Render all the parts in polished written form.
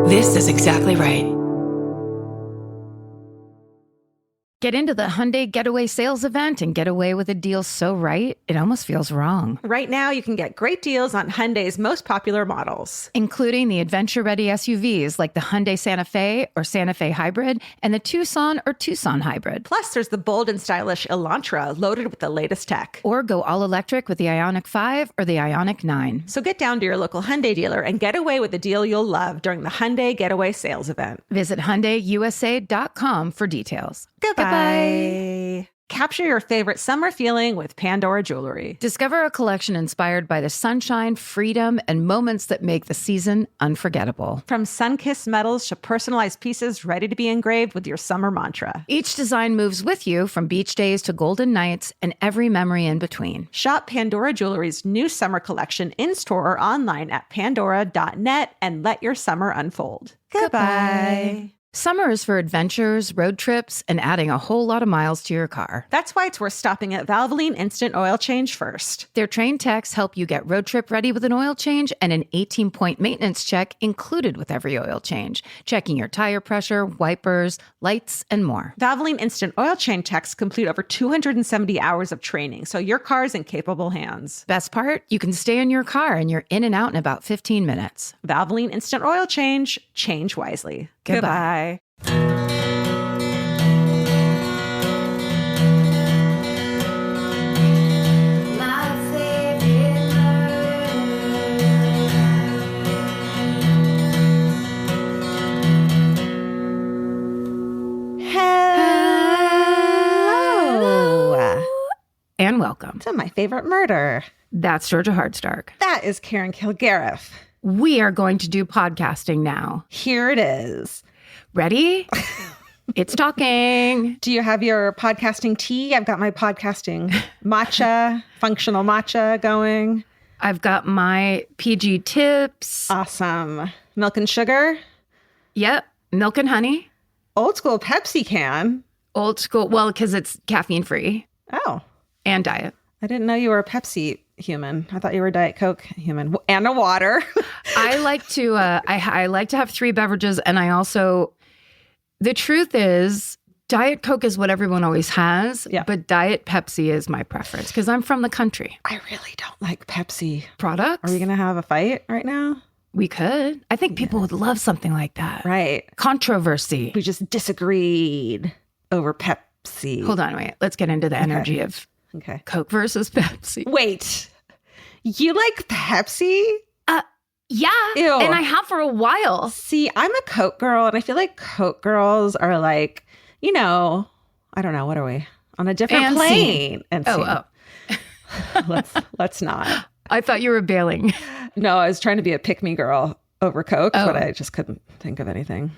This is exactly right. Get into the Hyundai Getaway Sales Event and get away with a deal so right, it almost feels wrong. Right now, you can get great deals on Hyundai's most popular models, including the adventure-ready SUVs like the Hyundai Santa Fe or Santa Fe Hybrid and the Tucson or Tucson Hybrid. Plus, there's the bold and stylish Elantra loaded with the latest tech. Or go all-electric with the Ioniq 5 or the Ioniq 9. So get down to your local Hyundai dealer and get away with a deal you'll love during the Hyundai Getaway Sales Event. Visit HyundaiUSA.com for details. Goodbye. Capture your favorite summer feeling with Pandora Jewelry. Discover a collection inspired by the sunshine, freedom, and moments that make the season unforgettable. From sun-kissed metals to personalized pieces ready to be engraved with your summer mantra. Each design moves with you from beach days to golden nights and every memory in between. Shop Pandora Jewelry's new summer collection in-store or online at pandora.net and let your summer unfold. Goodbye. Summer is for adventures, road trips, and adding a whole lot of miles to your car. That's why it's worth stopping at Valvoline Instant Oil Change first. Their trained techs help you get road trip ready with an oil change and an 18-point maintenance check included with every oil change, checking your tire pressure, wipers, lights, and more. Valvoline Instant Oil Change techs complete over 270 hours of training, so your car's in capable hands. Best part? You can stay in your car and you're in and out in about 15 minutes. Valvoline Instant Oil Change. Change wisely. Goodbye. Hello. And welcome To My Favorite Murder. That's Georgia Hardstark. That is Karen Kilgariff. We are going to do podcasting now. Here it is. Ready? It's talking. Do you have your podcasting tea? I've got my podcasting matcha, functional matcha going. I've got my PG tips. Awesome. Milk and sugar. Yep. Milk and honey. Old school Pepsi can. Old school. Well, because it's caffeine free. Oh. And diet. I didn't know you were a Pepsi human. I thought you were a Diet Coke human and a water. I like to I like to have 3 beverages, and I also, the truth is, Diet Coke is what everyone always has, but Diet Pepsi is my preference because I'm from the country. I really don't like Pepsi Products? Are we going to have a fight right now? We could. I think people would love something like that. Right. Controversy. We just disagreed over Pepsi. Hold on, wait. Let's get into the energy of Coke versus Pepsi. Wait, you like Pepsi? Yeah. Ew. And I have for a while. See, I'm a Coke girl, and I feel like Coke girls are like, you know, I don't know, what are we? On a different plane. And let's not. I thought you were bailing. No, I was trying to be a pick-me girl over Coke, but I just couldn't think of anything.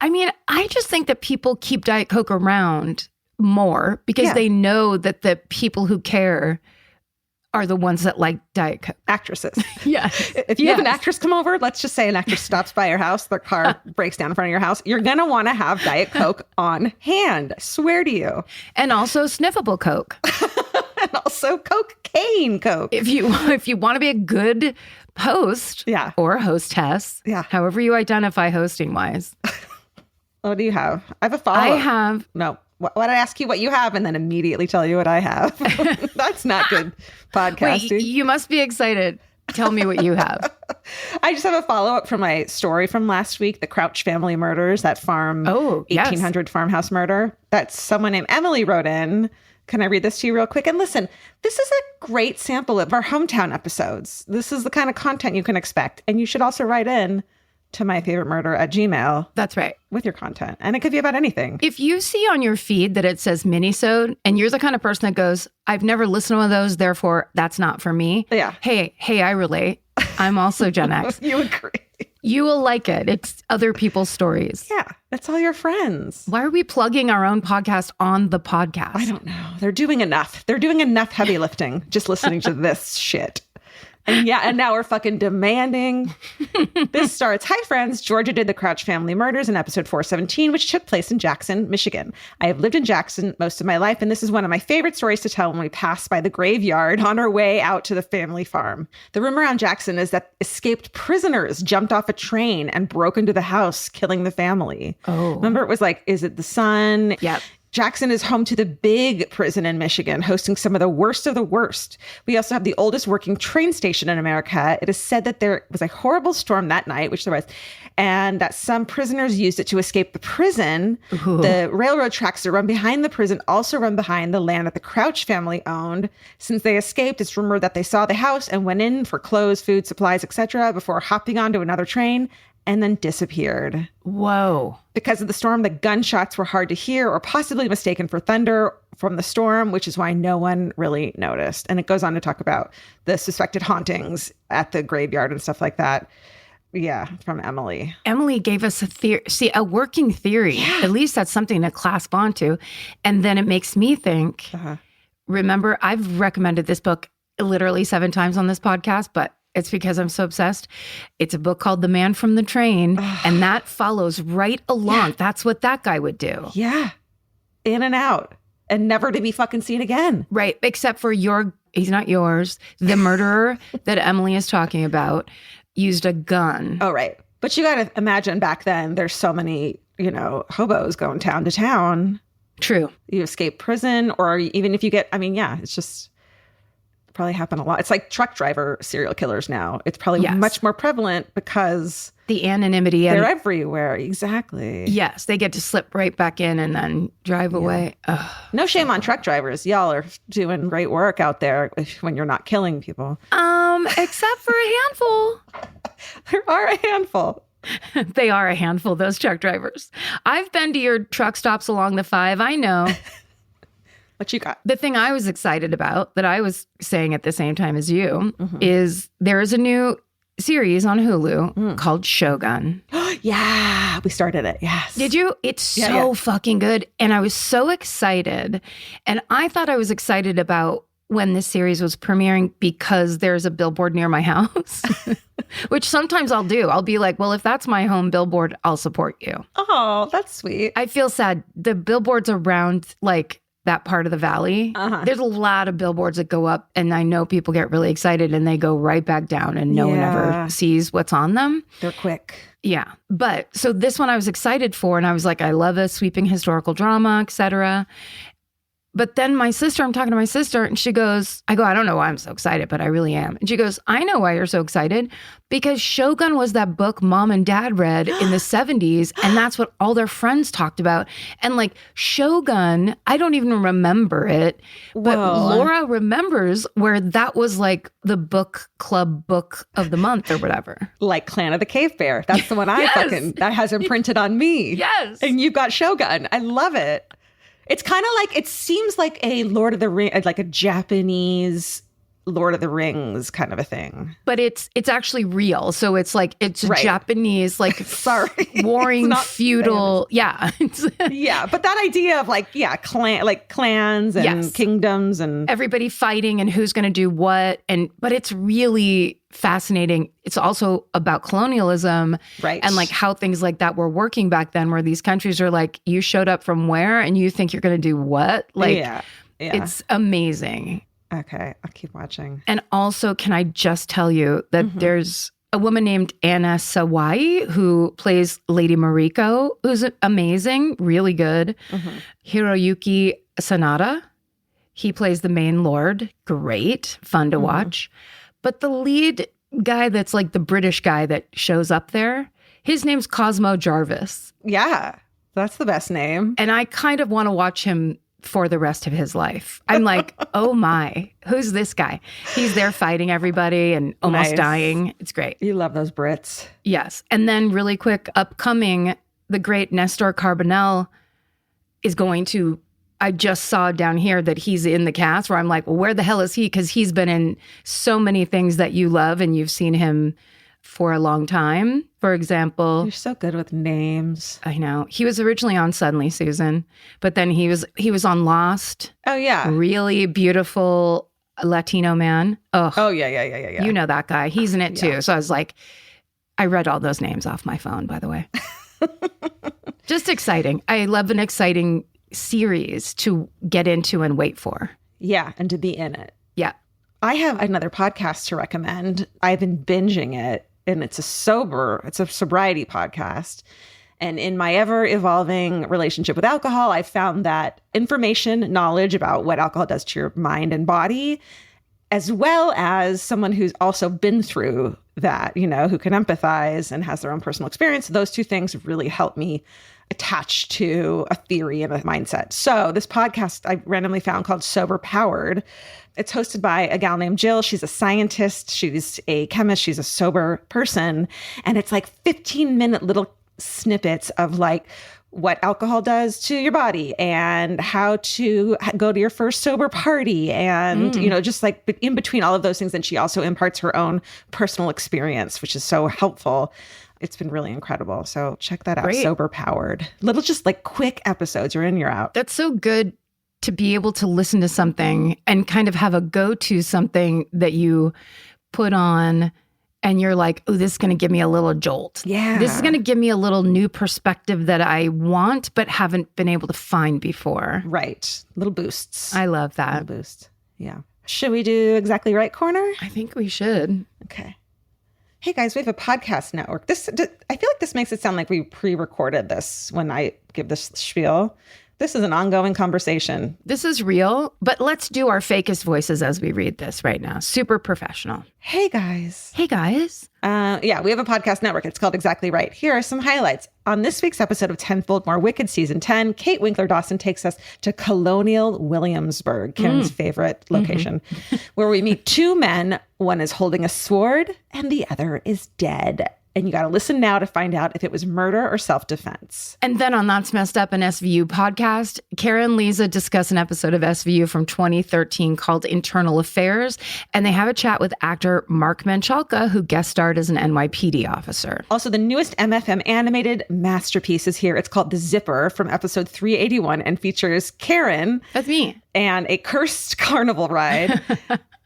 I mean, I just think that people keep Diet Coke around more because they know that the people who care are the ones that like Diet Coke. Actresses. Yeah. If you have an actress come over, let's just say an actress stops by your house, their car breaks down in front of your house, you're going to want to have Diet Coke on hand. I swear to you. And also sniffable Coke. And also cocaine Coke. If you want to be a good host or hostess, however you identify hosting wise. What do you have? I have a follow-up. I have... No. What I ask you what you have and then immediately tell you what I have. That's not good podcasting. Wait, you must be excited. Tell me what you have. I just have a follow-up from my story from last week, the Crouch family murders, that farm, 1800 farmhouse murder. That someone named Emily wrote in. Can I read this to you real quick? And listen, this is a great sample of our hometown episodes. This is the kind of content you can expect. And you should also write in to myfavoritemurder@gmail.com. That's right. With your content. And it could be about anything. If you see on your feed that it says minisode and you're the kind of person that goes, I've never listened to one of those, therefore that's not for me. Yeah. Hey, I relate. I'm also Gen X. You agree. You will like it. It's other people's stories. Yeah. It's all your friends. Why are we plugging our own podcast on the podcast? I don't know. They're doing enough. They're doing enough heavy lifting just listening to this shit. And now we're fucking demanding. This starts, hi friends, Georgia did the Crouch family murders in episode 417, which took place in Jackson, Michigan. I have lived in Jackson most of my life, and this is one of my favorite stories to tell when we pass by the graveyard on our way out to the family farm. The rumor around Jackson is that escaped prisoners jumped off a train and broke into the house, killing the family. Oh. Remember, it was like, is it the son? Yep. Jackson is home to the big prison in Michigan, hosting some of the worst of the worst. We also have the oldest working train station in America. It is said that there was a horrible storm that night, which there was, and that some prisoners used it to escape the prison. Ooh. The railroad tracks that run behind the prison also run behind the land that the Crouch family owned. Since they escaped, it's rumored that they saw the house and went in for clothes, food, supplies, etc., before hopping onto another train and then disappeared. Whoa. Because of the storm, the gunshots were hard to hear or possibly mistaken for thunder from the storm, which is why no one really noticed. And it goes on to talk about the suspected hauntings at the graveyard and stuff like that. Yeah, from Emily. Emily gave us a working theory. Yeah. At least that's something to clasp onto. And then it makes me think, remember, I've recommended this book literally 7 times on this podcast, but it's because I'm so obsessed. It's a book called The Man from the Train, and that follows right along. Yeah. That's what that guy would do. Yeah. In and out, and never to be fucking seen again. Right. Except for he's not yours. The murderer that Emily is talking about used a gun. Oh, right. But you got to imagine back then, there's so many, hobos going town to town. True. You escape prison, or even if you get, it's just probably happen a lot. It's like truck driver serial killers now. It's probably much more prevalent because the anonymity. They're everywhere. Exactly. Yes. They get to slip right back in and then drive away. Ugh. No shame on truck drivers. Y'all are doing great work out there when you're not killing people. Except for a handful. There are a handful. They are a handful, those truck drivers. I've been to your truck stops along the 5. I know. What you got? The thing I was excited about that I was saying at the same time as you is there is a new series on Hulu called Shogun. Yeah, we started it. Yes. Did you? It's so fucking good. And I was so excited. And I thought I was excited about when this series was premiering because there's a billboard near my house, which sometimes I'll do. I'll be like, well, if that's my home billboard, I'll support you. Oh, that's sweet. I feel sad. The billboards around that part of the valley, there's a lot of billboards that go up, and I know people get really excited and they go right back down and no one ever sees what's on them. They're quick. Yeah. But so this one I was excited for, and I was like, I love a sweeping historical drama, etc. But then I'm talking to my sister, and she goes, I don't know why I'm so excited, but I really am. And she goes, I know why you're so excited, because Shogun was that book Mom and Dad read in the 70s, and that's what all their friends talked about. And Shogun, I don't even remember it, but Laura remembers where that was the book club book of the month or whatever. Like Clan of the Cave Bear. That's the one that has imprinted on me. Yes. And you've got Shogun. I love it. It's kind of it seems like a Lord of the Rings, like a Japanese Lord of the Rings kind of a thing. But it's actually real. So it's Japanese, sorry, warring feudal. Yeah. Yeah. But that idea of clans and kingdoms and everybody fighting and who's going to do what. But it's really fascinating. It's also about colonialism, right? And how things like that were working back then, where these countries are you showed up from where and you think you're going to do what? It's amazing. Okay, I'll keep watching. And also, can I just tell you that there's a woman named Anna Sawai who plays Lady Mariko, who's amazing, really good. Hiroyuki Sanada, he plays the main lord. Great, fun to watch. But the lead guy that's the British guy that shows up there, his name's Cosmo Jarvis. Yeah, that's the best name. And I kind of want to watch him for the rest of his life. I'm like, oh my, who's this guy? He's there fighting everybody and almost dying. It's great. You love those Brits. Yes. And then really quick, upcoming, the great Nestor Carbonell is going to, I just saw down here that he's in the cast, where I'm like, well, where the hell is he? Because he's been in so many things that you love and you've seen him for a long time. For example, you're so good with names. I know. He was originally on Suddenly, Susan, but then he was on Lost. Oh yeah. Really beautiful Latino man. Oh, yeah. You know that guy. He's in it too. So I was like, I read all those names off my phone, by the way. Just exciting. I love an exciting series to get into and wait for. Yeah, and to be in it. Yeah. I have another podcast to recommend. I've been binging it, and it's a sobriety podcast. And in my ever-evolving relationship with alcohol, I found that information, knowledge about what alcohol does to your mind and body, as well as someone who's also been through that, who can empathize and has their own personal experience, those two things really help me attach to a theory and a mindset. So this podcast I randomly found called Sober Powered. It's hosted by a gal named Jill. She's a scientist. She's a chemist. She's a sober person. And it's like 15-minute little snippets of like what alcohol does to your body and how to go to your first sober party. And, just like in between all of those things. And she also imparts her own personal experience, which is so helpful. It's been really incredible. So check that out. Great. Sober Powered. Little just like quick episodes. You're in, you're out. That's so good to be able to listen to something and kind of have a go-to something that you put on and you're like, oh, this is going to give me a little jolt. Yeah. This is going to give me a little new perspective that I want but haven't been able to find before. Right. Little boosts. I love that. Little boost. Yeah. Should we do Exactly Right Corner? I think we should. Okay. Hey guys, we have a podcast network. I feel like this makes it sound like we pre-recorded this when I give this spiel. This is an ongoing conversation. This is real, but let's do our fakest voices as we read this right now. Super professional. Hey guys. Hey guys. Yeah, we have a podcast network. It's called Exactly Right. Here are some highlights. On this week's episode of Tenfold More Wicked Season 10, Kate Winkler-Dawson takes us to Colonial Williamsburg, Karen's favorite location, where we meet two men. One is holding a sword and the other is dead. And you got to listen now to find out if it was murder or self-defense. And then on That's Messed Up, an SVU podcast, Kara and Lisa discuss an episode of SVU from 2013 called Internal Affairs. And they have a chat with actor Mark Manchalka, who guest starred as an NYPD officer. Also, the newest MFM animated masterpiece is here. It's called The Zipper from episode 381 and features Karen. That's me. And a cursed carnival ride.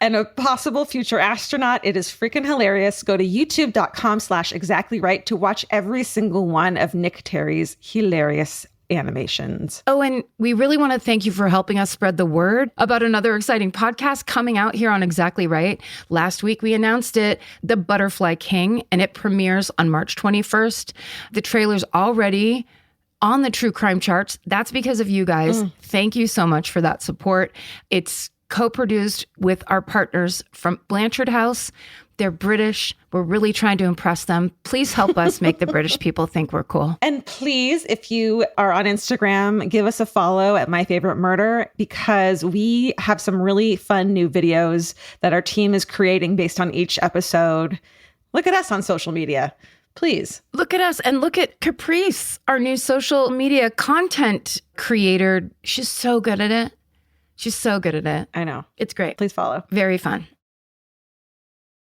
And a possible future astronaut. It is freaking hilarious. Go to youtube.com/exactlyright to watch every single one of Nick Terry's hilarious animations. Oh, and we really want to thank you for helping us spread the word about another exciting podcast coming out here on Exactly Right. Last week we announced it, The Butterfly King, and it premieres on March 21st. The trailer's already on the true crime charts. That's because of you guys. Thank you so much for that support. It's co-produced with our partners from Blanchard House. They're British. We're really trying to impress them. Please help us make the British people think we're cool. And please, if you are on Instagram, give us a follow at My Favorite Murder, because we have some really fun new videos that our team is creating based on each episode. Look at us on social media. Please. Look at us and look at Caprice, our new social media content creator. She's so good at it. She's so good at it. I know. It's great. Please follow. Very fun.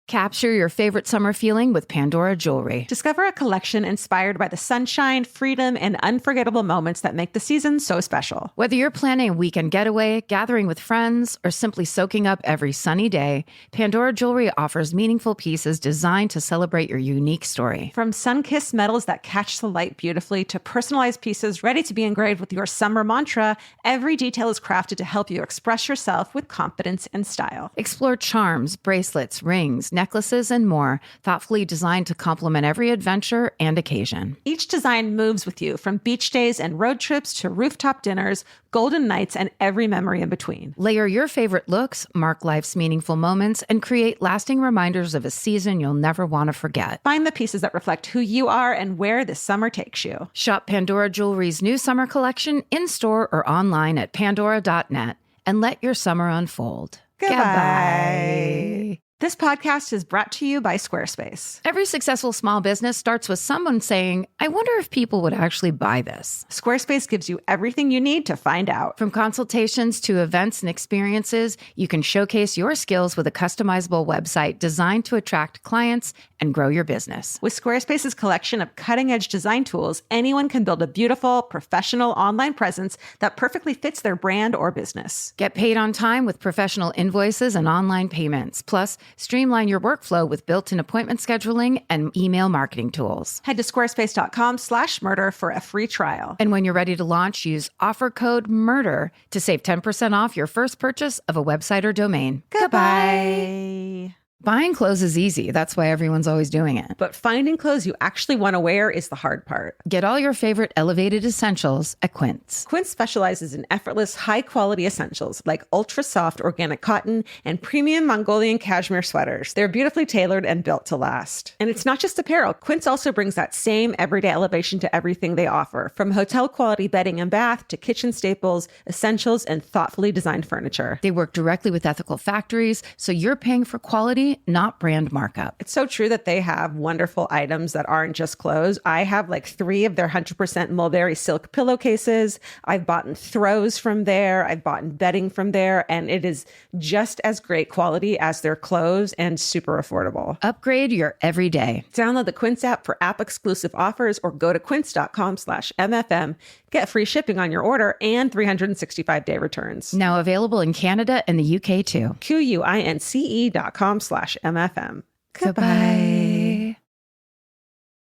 Capture your favorite summer feeling with Pandora Jewelry. Discover a collection inspired by the sunshine, freedom, and unforgettable moments that make the season so special. Whether you're planning a weekend getaway, gathering with friends, or simply soaking up every sunny day, Pandora Jewelry offers meaningful pieces designed to celebrate your unique story. From sun-kissed metals that catch the light beautifully to personalized pieces ready to be engraved with your summer mantra, every detail is crafted to help you express yourself with confidence and style. Explore charms, bracelets, rings, necklaces, and more, thoughtfully designed to complement every adventure and occasion. Each design moves with you, from beach days and road trips to rooftop dinners, golden nights, and every memory in between. Layer your favorite looks, mark life's meaningful moments, and create lasting reminders of a season you'll never want to forget. Find the pieces that reflect who you are and where this summer takes you. Shop Pandora Jewelry's new summer collection in-store or online at pandora.net and let your summer unfold. Goodbye. This podcast is brought to you by Squarespace. Every successful small business starts with someone saying, I wonder if people would actually buy this. Squarespace gives you everything you need to find out. From consultations to events and experiences, you can showcase your skills with a customizable website designed to attract clients and grow your business. With Squarespace's collection of cutting-edge design tools, anyone can build a beautiful, professional online presence that perfectly fits their brand or business. Get paid on time with professional invoices and online payments. Plus, streamline your workflow with built-in appointment scheduling and email marketing tools. Head to squarespace.com/murder for a free trial. And when you're ready to launch, use offer code MURDER to save 10% off your first purchase of a website or domain. Goodbye. Buying clothes is easy. That's why everyone's always doing it. But finding clothes you actually want to wear is the hard part. Get all your favorite elevated essentials at Quince. Quince specializes in effortless, high-quality essentials like ultra-soft organic cotton and premium Mongolian cashmere sweaters. They're beautifully tailored and built to last. And it's not just apparel. Quince also brings that same everyday elevation to everything they offer, from hotel-quality bedding and bath to kitchen staples, essentials, and thoughtfully designed furniture. They work directly with ethical factories, so you're paying for quality, not brand markup. It's so true that they have wonderful items that aren't just clothes. I have like 3 of their 100% mulberry silk pillowcases. I've bought throws from there. I've bought bedding from there. And it is just as great quality as their clothes and super affordable. Upgrade your everyday. Download the Quince app for app-exclusive offers or go to quince.com/MFM. Get free shipping on your order and 365-day returns. Now available in Canada and the UK too. QUINCE.com/MFM. Goodbye.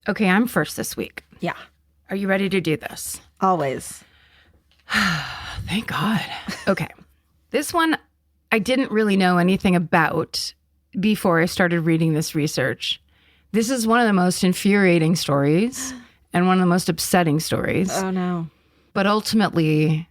Okay, I'm first this week. Yeah. Are you ready to do this? Always. Thank God. Okay. This one I didn't really know anything about before I started reading this research. This is one of the most infuriating stories and one of the most upsetting stories. Oh, no. But ultimately,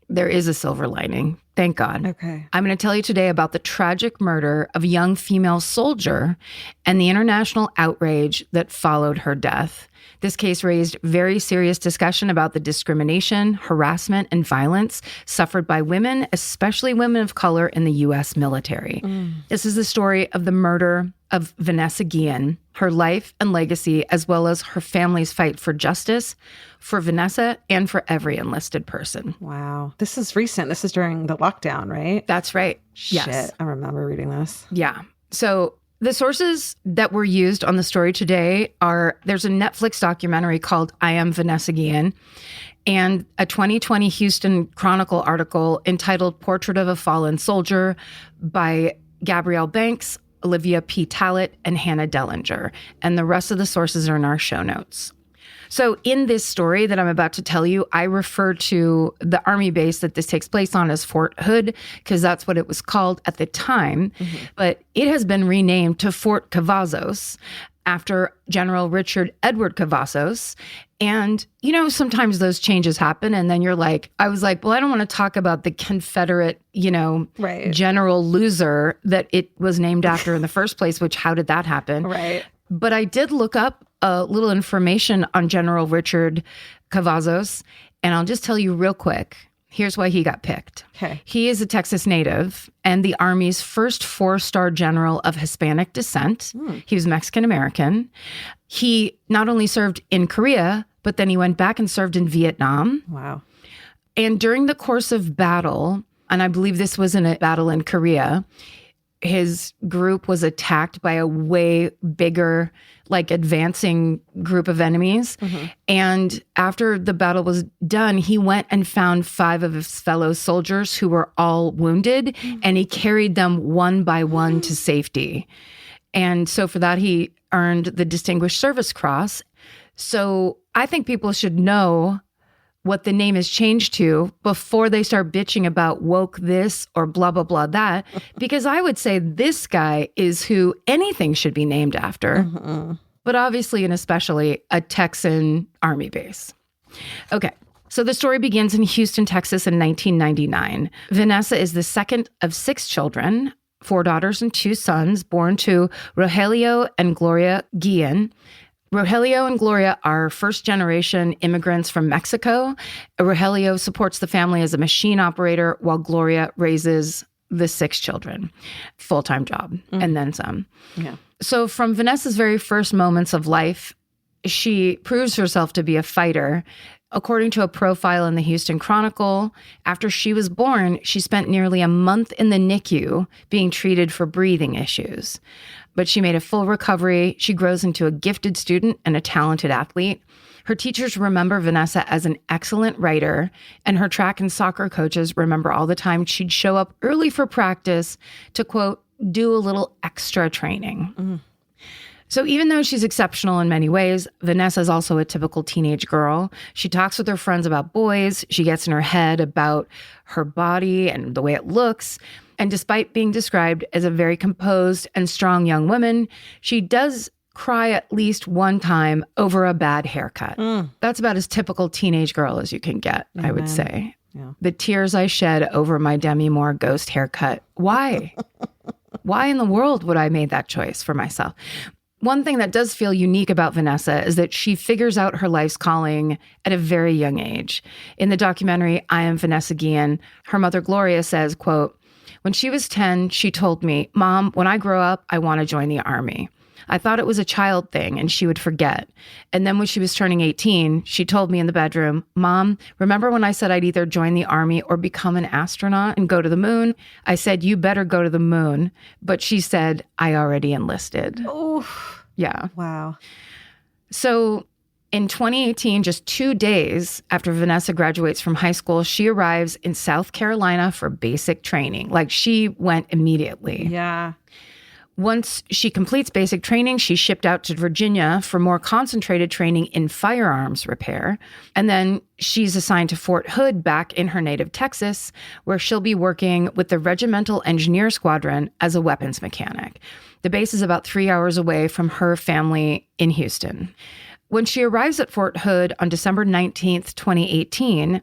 there is a silver lining. Thank God. Okay. I'm going to tell you today about the tragic murder of a young female soldier and the international outrage that followed her death. This case raised very serious discussion about the discrimination, harassment, and violence suffered by women, especially women of color in the U.S. military. This is the story of the murder of Vanessa Guillén, her life and legacy, as well as her family's fight for justice for Vanessa and for every enlisted person. Wow. This is recent. This is during the lockdown, right? That's right. Shit. Yes. I remember reading this. Yeah. So the sources that were used on the story today are, there's a Netflix documentary called I Am Vanessa Guillén and a 2020 Houston Chronicle article entitled Portrait of a Fallen Soldier by Gabrielle Banks, Olivia P. Tallett, and Hannah Dellinger. And the rest of the sources are in our show notes. So in this story that I'm about to tell you, I refer to the Army base that this takes place on as Fort Hood, because that's what it was called at the time. Mm-hmm. But it has been renamed to Fort Cavazos after General Richard Edward Cavazos. And, you know, sometimes those changes happen. And then you're like, I was like, well, I don't want to talk about the Confederate, right. general loser that it was named after in the first place, which how did that happen? Right. But I did look up a little information on General Richard Cavazos, and I'll just tell you real quick. Here's why he got picked. Okay. He is a Texas native and the Army's first 4-star general of Hispanic descent. He was Mexican-American. He not only served in Korea, but then he went back and served in Vietnam. Wow. And during the course of battle, and I believe this was in a battle in Korea, his group was attacked by a way bigger, advancing group of enemies. Mm-hmm. And after the battle was done, he went and found 5 of his fellow soldiers who were all wounded, and he carried them one by one to safety. And so for that, he earned the Distinguished Service Cross. So I think people should know what the name is changed to before they start bitching about woke this or blah, blah, blah that. Because I would say this guy is who anything should be named after. Mm-hmm. But obviously and especially a Texan Army base. Okay, so the story begins in Houston, Texas in 1999. Vanessa is the second of 6 children, 4 daughters and 2 sons, born to Rogelio and Gloria Guillén. Rogelio and Gloria are first-generation immigrants from Mexico. Rogelio supports the family as a machine operator, while Gloria raises the 6 children, full-time job, and then some. Yeah. So from Vanessa's very first moments of life, she proves herself to be a fighter. According to a profile in the Houston Chronicle, after she was born, she spent nearly a month in the NICU being treated for breathing issues. But she made a full recovery. She grows into a gifted student and a talented athlete. Her teachers remember Vanessa as an excellent writer, and her track and soccer coaches remember all the time she'd show up early for practice to, quote, do a little extra training. So even though she's exceptional in many ways, Vanessa is also a typical teenage girl. She talks with her friends about boys. She gets in her head about her body and the way it looks. And despite being described as a very composed and strong young woman, she does cry at least one time over a bad haircut. That's about as typical teenage girl as you can get, I would say. Yeah. The tears I shed over my Demi Moore ghost haircut. Why? Why in the world would I make that choice for myself? One thing that does feel unique about Vanessa is that she figures out her life's calling at a very young age. In the documentary, I Am Vanessa Guillén, her mother Gloria says, quote, when she was 10, she told me, Mom, when I grow up, I want to join the Army. I thought it was a child thing and she would forget. And then when she was turning 18, she told me in the bedroom, Mom, remember when I said I'd either join the Army or become an astronaut and go to the moon? I said, you better go to the moon. But she said, I already enlisted. Oh, yeah. Wow. So in 2018, just 2 days after Vanessa graduates from high school, she arrives in South Carolina for basic training. Like she went immediately. Yeah. Once she completes basic training, she's shipped out to Virginia for more concentrated training in firearms repair. And then she's assigned to Fort Hood back in her native Texas, where she'll be working with the Regimental Engineer Squadron as a weapons mechanic. The base is about 3 hours away from her family in Houston. When she arrives at Fort Hood on December 19th, 2018,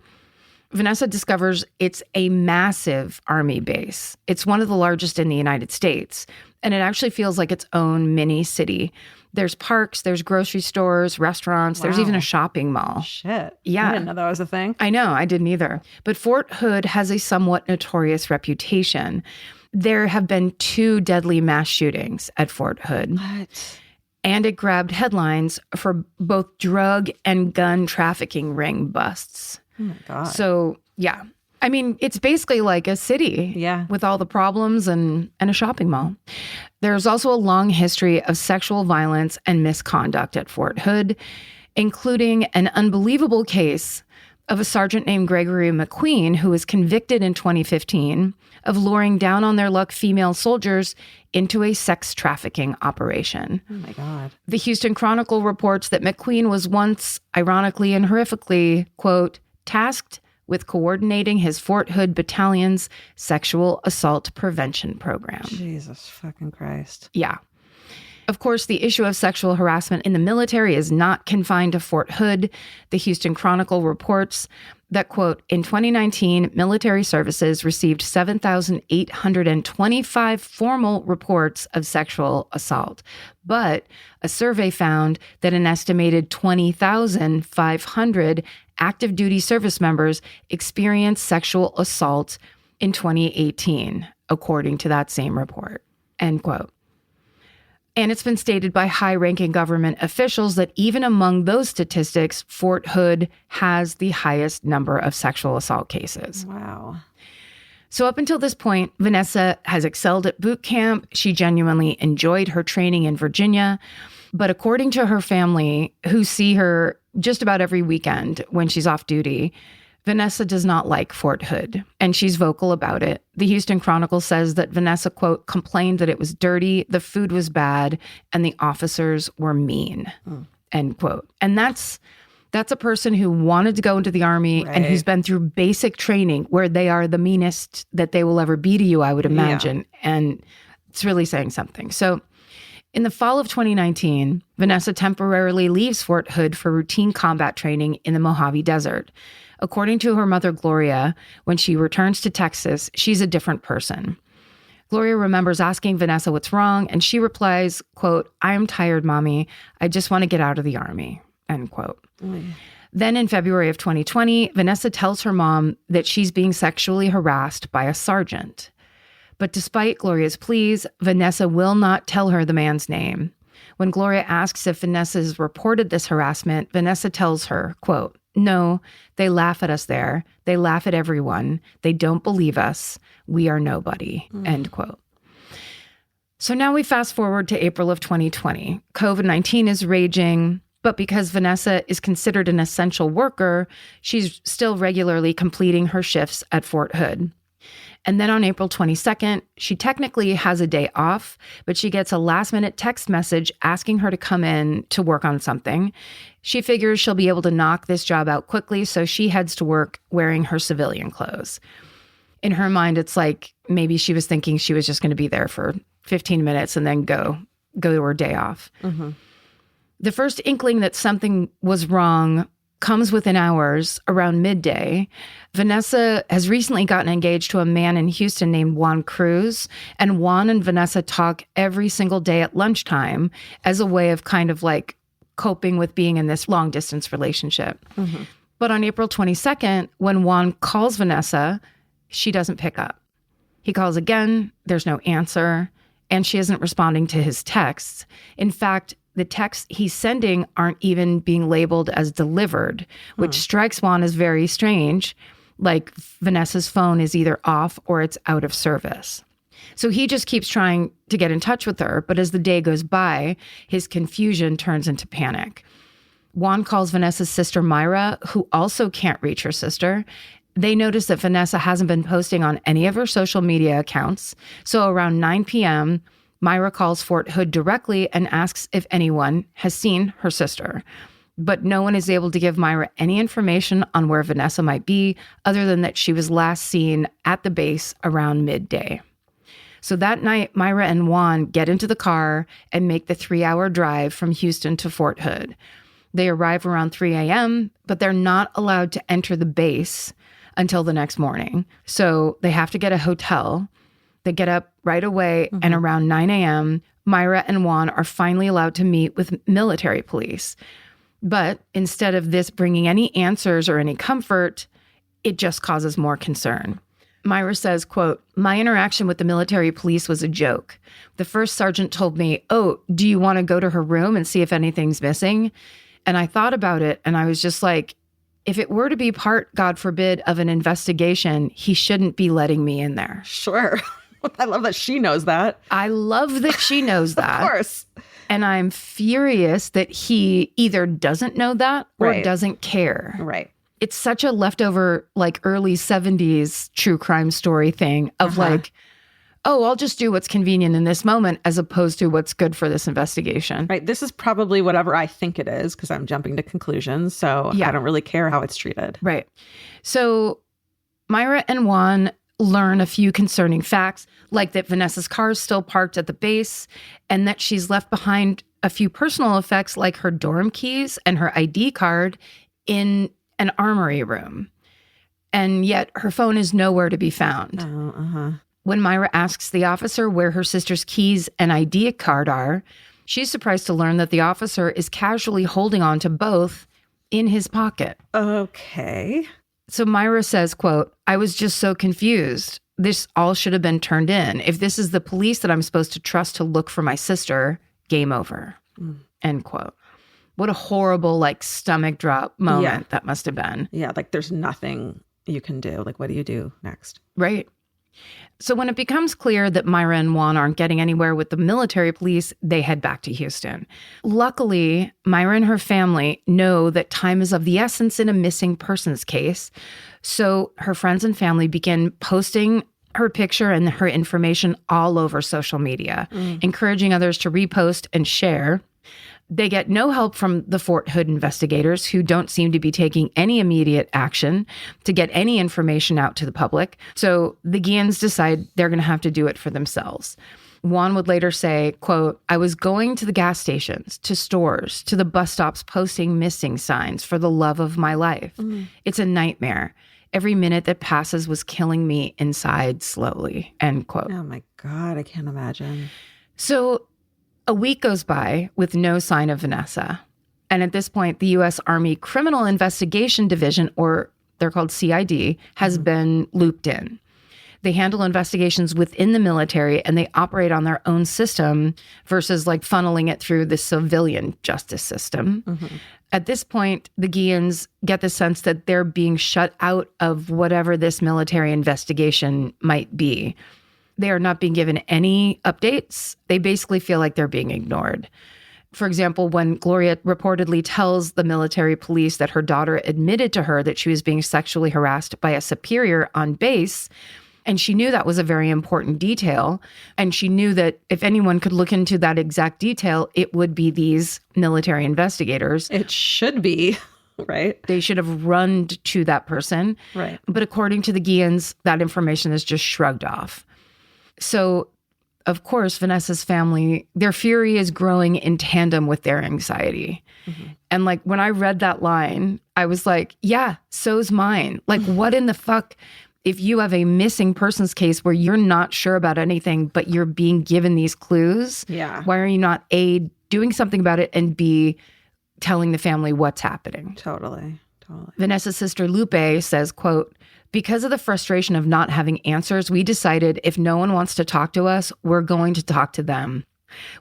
Vanessa discovers it's a massive Army base. It's one of the largest in the United States, and it actually feels like its own mini city. There's parks, there's grocery stores, restaurants, There's even a shopping mall. Shit. Yeah. I didn't know that was a thing. I know, I didn't either. But Fort Hood has a somewhat notorious reputation. There have been 2 deadly mass shootings at Fort Hood. What? And it grabbed headlines for both drug and gun trafficking ring busts. Oh my God. So, yeah. I mean, it's basically like a city with all the problems and a shopping mall. There's also a long history of sexual violence and misconduct at Fort Hood, including an unbelievable case of a sergeant named Gregory McQueen, who was convicted in 2015 of luring down on their luck female soldiers into a sex trafficking operation. Oh my God. The Houston Chronicle reports that McQueen was once, ironically and horrifically, quote, tasked with coordinating his Fort Hood battalion's sexual assault prevention program. Jesus fucking Christ. Yeah. Of course, the issue of sexual harassment in the military is not confined to Fort Hood. The Houston Chronicle reports that, quote, in 2019, military services received 7,825 formal reports of sexual assault. But a survey found that an estimated 20,500 active duty service members experienced sexual assault in 2018, according to that same report, end quote. And it's been stated by high-ranking government officials that even among those statistics, Fort Hood has the highest number of sexual assault cases. Wow. So up until this point, Vanessa has excelled at boot camp. She genuinely enjoyed her training in Virginia. But according to her family, who see her just about every weekend when she's off duty, Vanessa does not like Fort Hood, and she's vocal about it. The Houston Chronicle says that Vanessa, quote, complained that it was dirty, the food was bad, and the officers were mean, end quote. And that's a person who wanted to go into the Army and who's been through basic training where they are the meanest that they will ever be to you, I would imagine. Yeah. And it's really saying something. So in the fall of 2019, Vanessa temporarily leaves Fort Hood for routine combat training in the Mojave Desert. According to her mother, Gloria, when she returns to Texas, she's a different person. Gloria remembers asking Vanessa what's wrong, and she replies, quote, I am tired, Mommy. I just want to get out of the Army, end quote. Then in February of 2020, Vanessa tells her mom that she's being sexually harassed by a sergeant. But despite Gloria's pleas, Vanessa will not tell her the man's name. When Gloria asks if Vanessa has reported this harassment, Vanessa tells her, quote, "No, they laugh at us there. They laugh at everyone. They don't believe us. We are nobody," end quote. So now we fast forward to April of 2020. COVID-19 is raging, but because Vanessa is considered an essential worker, she's still regularly completing her shifts at Fort Hood. And then on April 22nd, she technically has a day off, but she gets a last-minute text message asking her to come in to work on something. She figures she'll be able to knock this job out quickly, so she heads to work wearing her civilian clothes. In her mind, it's like maybe she was thinking she was just going to be there for 15 minutes and then go to her day off. Mm-hmm. The first inkling that something was wrong comes within hours, around midday. Vanessa has recently gotten engaged to a man in Houston named Juan Cruz, and Juan and Vanessa talk every single day at lunchtime as a way of kind of like coping with being in this long distance relationship. Mm-hmm. But on April 22nd, when Juan calls Vanessa, she doesn't pick up. He calls again, there's no answer, and she isn't responding to his texts. In fact, the texts he's sending aren't even being labeled as delivered, which strikes Juan as very strange. Like Vanessa's phone is either off or it's out of service. So he just keeps trying to get in touch with her, but as the day goes by, his confusion turns into panic. Juan calls Vanessa's sister Myra, who also can't reach her sister. They notice that Vanessa hasn't been posting on any of her social media accounts. So around 9 p.m., Myra calls Fort Hood directly and asks if anyone has seen her sister. But no one is able to give Myra any information on where Vanessa might be, other than that she was last seen at the base around midday. So that night, Myra and Juan get into the car and make the 3-hour drive from Houston to Fort Hood. They arrive around 3 a.m., but they're not allowed to enter the base until the next morning. So they have to get a hotel. They get up right away, and around 9 a.m., Myra and Juan are finally allowed to meet with military police. But instead of this bringing any answers or any comfort, it just causes more concern. Myra says, quote, "My interaction with the military police was a joke. The first sergeant told me, 'Oh, do you want to go to her room and see if anything's missing?' And I thought about it, and I was just like, if it were to be part, God forbid, of an investigation, he shouldn't be letting me in there." Sure. I love that she knows that. I love that she knows that. Of course. And I'm furious that he either doesn't know that or doesn't care. Right. It's such a leftover, like, early 70s true crime story thing of like, oh, I'll just do what's convenient in this moment as opposed to what's good for this investigation. Right. This is probably whatever I think it is because I'm jumping to conclusions. So I don't really care how it's treated. Right. So Myra and Juan learn a few concerning facts, like that Vanessa's car is still parked at the base and that she's left behind a few personal effects like her dorm keys and her ID card in an armory room. And yet her phone is nowhere to be found. When Myra asks the officer where her sister's keys and ID card are, she's surprised to learn that the officer is casually holding on to both in his pocket. Okay. So Myra says, quote, "I was just so confused. This all should have been turned in. If this is the police that I'm supposed to trust to look for my sister, game over." End quote. What a horrible, like, stomach drop moment that must have been. Yeah, like there's nothing you can do. Like, what do you do next? Right. So when it becomes clear that Myra and Juan aren't getting anywhere with the military police, they head back to Houston. Luckily, Myra and her family know that time is of the essence in a missing persons case. So her friends and family begin posting her picture and her information all over social media, encouraging others to repost and share. They get no help from the Fort Hood investigators, who don't seem to be taking any immediate action to get any information out to the public. So the Guilléns decide they're going to have to do it for themselves. Juan would later say, quote, "I was going to the gas stations, to stores, to the bus stops posting missing signs for the love of my life. It's a nightmare. Every minute that passes was killing me inside slowly," end quote. Oh my God, I can't imagine. So a week goes by with no sign of Vanessa. And at this point, the U.S. Army Criminal Investigation Division, or they're called CID, has been looped in. They handle investigations within the military and they operate on their own system versus like funneling it through the civilian justice system. Mm-hmm. At this point, the Guilléns get the sense that they're being shut out of whatever this military investigation might be. They are not being given any updates. They basically feel like they're being ignored. For example, when Gloria reportedly tells the military police that her daughter admitted to her that she was being sexually harassed by a superior on base, and she knew that was a very important detail, and she knew that if anyone could look into that exact detail, it would be these military investigators. It should be, right? They should have run to that person. Right. But according to the Guilléns, that information is just shrugged off. So, of course, Vanessa's family, their fury is growing in tandem with their anxiety. Mm-hmm. And like when I read that line, I was like, yeah, so's mine. Like, what in the fuck? If you have a missing persons case where you're not sure about anything, but you're being given these clues, why are you not A, doing something about it, and B, telling the family what's happening? Totally. Vanessa's sister Lupe says, quote, because of the frustration of not having answers, we decided if no one wants to talk to us, we're going to talk to them.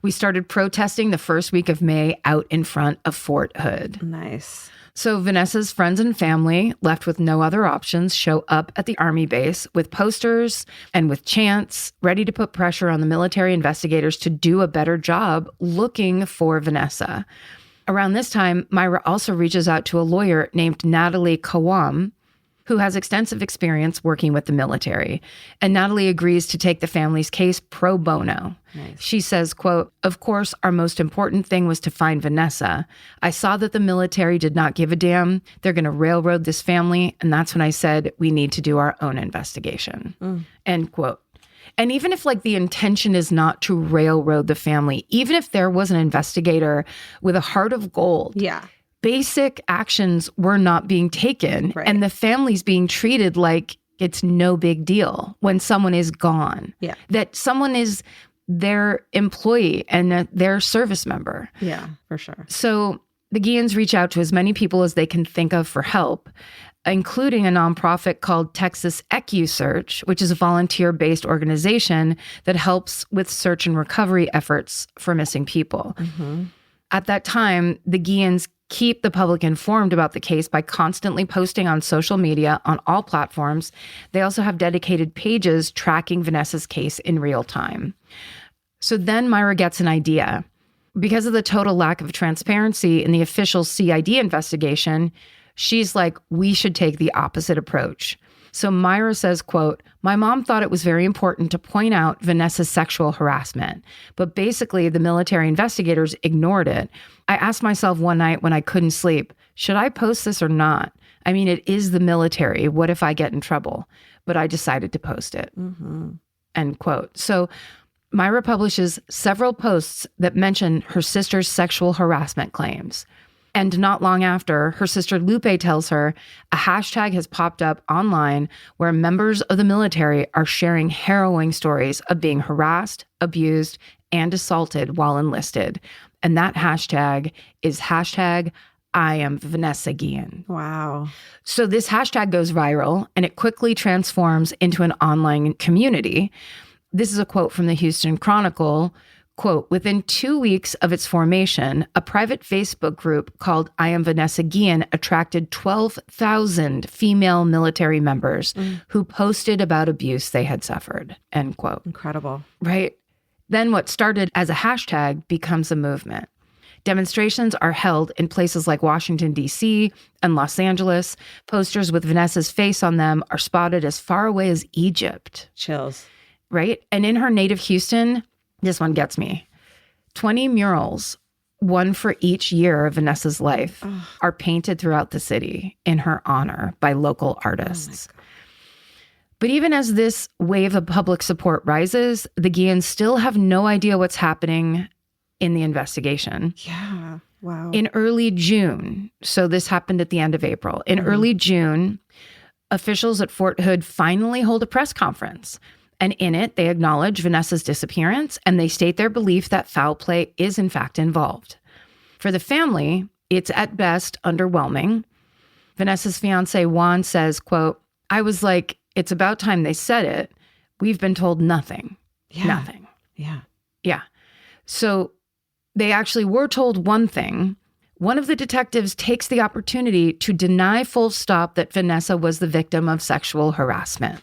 We started protesting the first week of May out in front of Fort Hood. Nice. So Vanessa's friends and family, left with no other options, show up at the Army base with posters and with chants, ready to put pressure on the military investigators to do a better job looking for Vanessa. Around this time, Myra also reaches out to a lawyer named Natalie Kawam, who has extensive experience working with the military. And Natalie agrees to take the family's case pro bono. Nice. She says, quote, of course, our most important thing was to find Vanessa. I saw that the military did not give a damn. They're going to railroad this family. And that's when I said, we need to do our own investigation. End quote. And even if like the intention is not to railroad the family, even if there was an investigator with a heart of gold, basic actions were not being taken. Right. And the family's being treated like it's no big deal when someone is gone. Yeah. That someone is their employee and their service member. Yeah, for sure. So the Guilléns reach out to as many people as they can think of for help, including a nonprofit called Texas EcuSearch, which is a volunteer-based organization that helps with search and recovery efforts for missing people. Mm-hmm. At that time, the Guilléns keep the public informed about the case by constantly posting on social media on all platforms. They also have dedicated pages tracking Vanessa's case in real time. So then Myra gets an idea. Because of the total lack of transparency in the official CID investigation, she's like, we should take the opposite approach. So Myra says, quote, my mom thought it was very important to point out Vanessa's sexual harassment, but basically the military investigators ignored it. I asked myself one night when I couldn't sleep, should I post this or not? I mean, it is the military. What if I get in trouble? But I decided to post it. Mm-hmm. End quote. So Myra publishes several posts that mention her sister's sexual harassment claims. And not long after, her sister Lupe tells her a hashtag has popped up online where members of the military are sharing harrowing stories of being harassed, abused, and assaulted while enlisted. And that hashtag is hashtag I am Vanessa Guillén. Wow. So this hashtag goes viral and it quickly transforms into an online community. This is a quote from the Houston Chronicle. Quote, within 2 weeks of its formation, a private Facebook group called I Am Vanessa Guillén attracted 12,000 female military members who posted about abuse they had suffered, end quote. Incredible. Right? Then what started as a hashtag becomes a movement. Demonstrations are held in places like Washington, D.C. and Los Angeles. Posters with Vanessa's face on them are spotted as far away as Egypt. Chills. Right? And in her native Houston, this one gets me. 20 murals, one for each year of Vanessa's life, are painted throughout the city in her honor by local artists. But even as this wave of public support rises, the Guilléns still have no idea what's happening in the investigation. Yeah, wow. In early June, so this happened at the end of April, in early June, officials at Fort Hood finally hold a press conference. And in it, they acknowledge Vanessa's disappearance and they state their belief that foul play is in fact involved. For the family, it's at best underwhelming. Vanessa's fiance Juan says, quote, I was like, it's about time they said it. we've been told nothing. Yeah. Nothing. Yeah. Yeah. So they actually were told one thing. One of the detectives takes the opportunity to deny full stop that Vanessa was the victim of sexual harassment.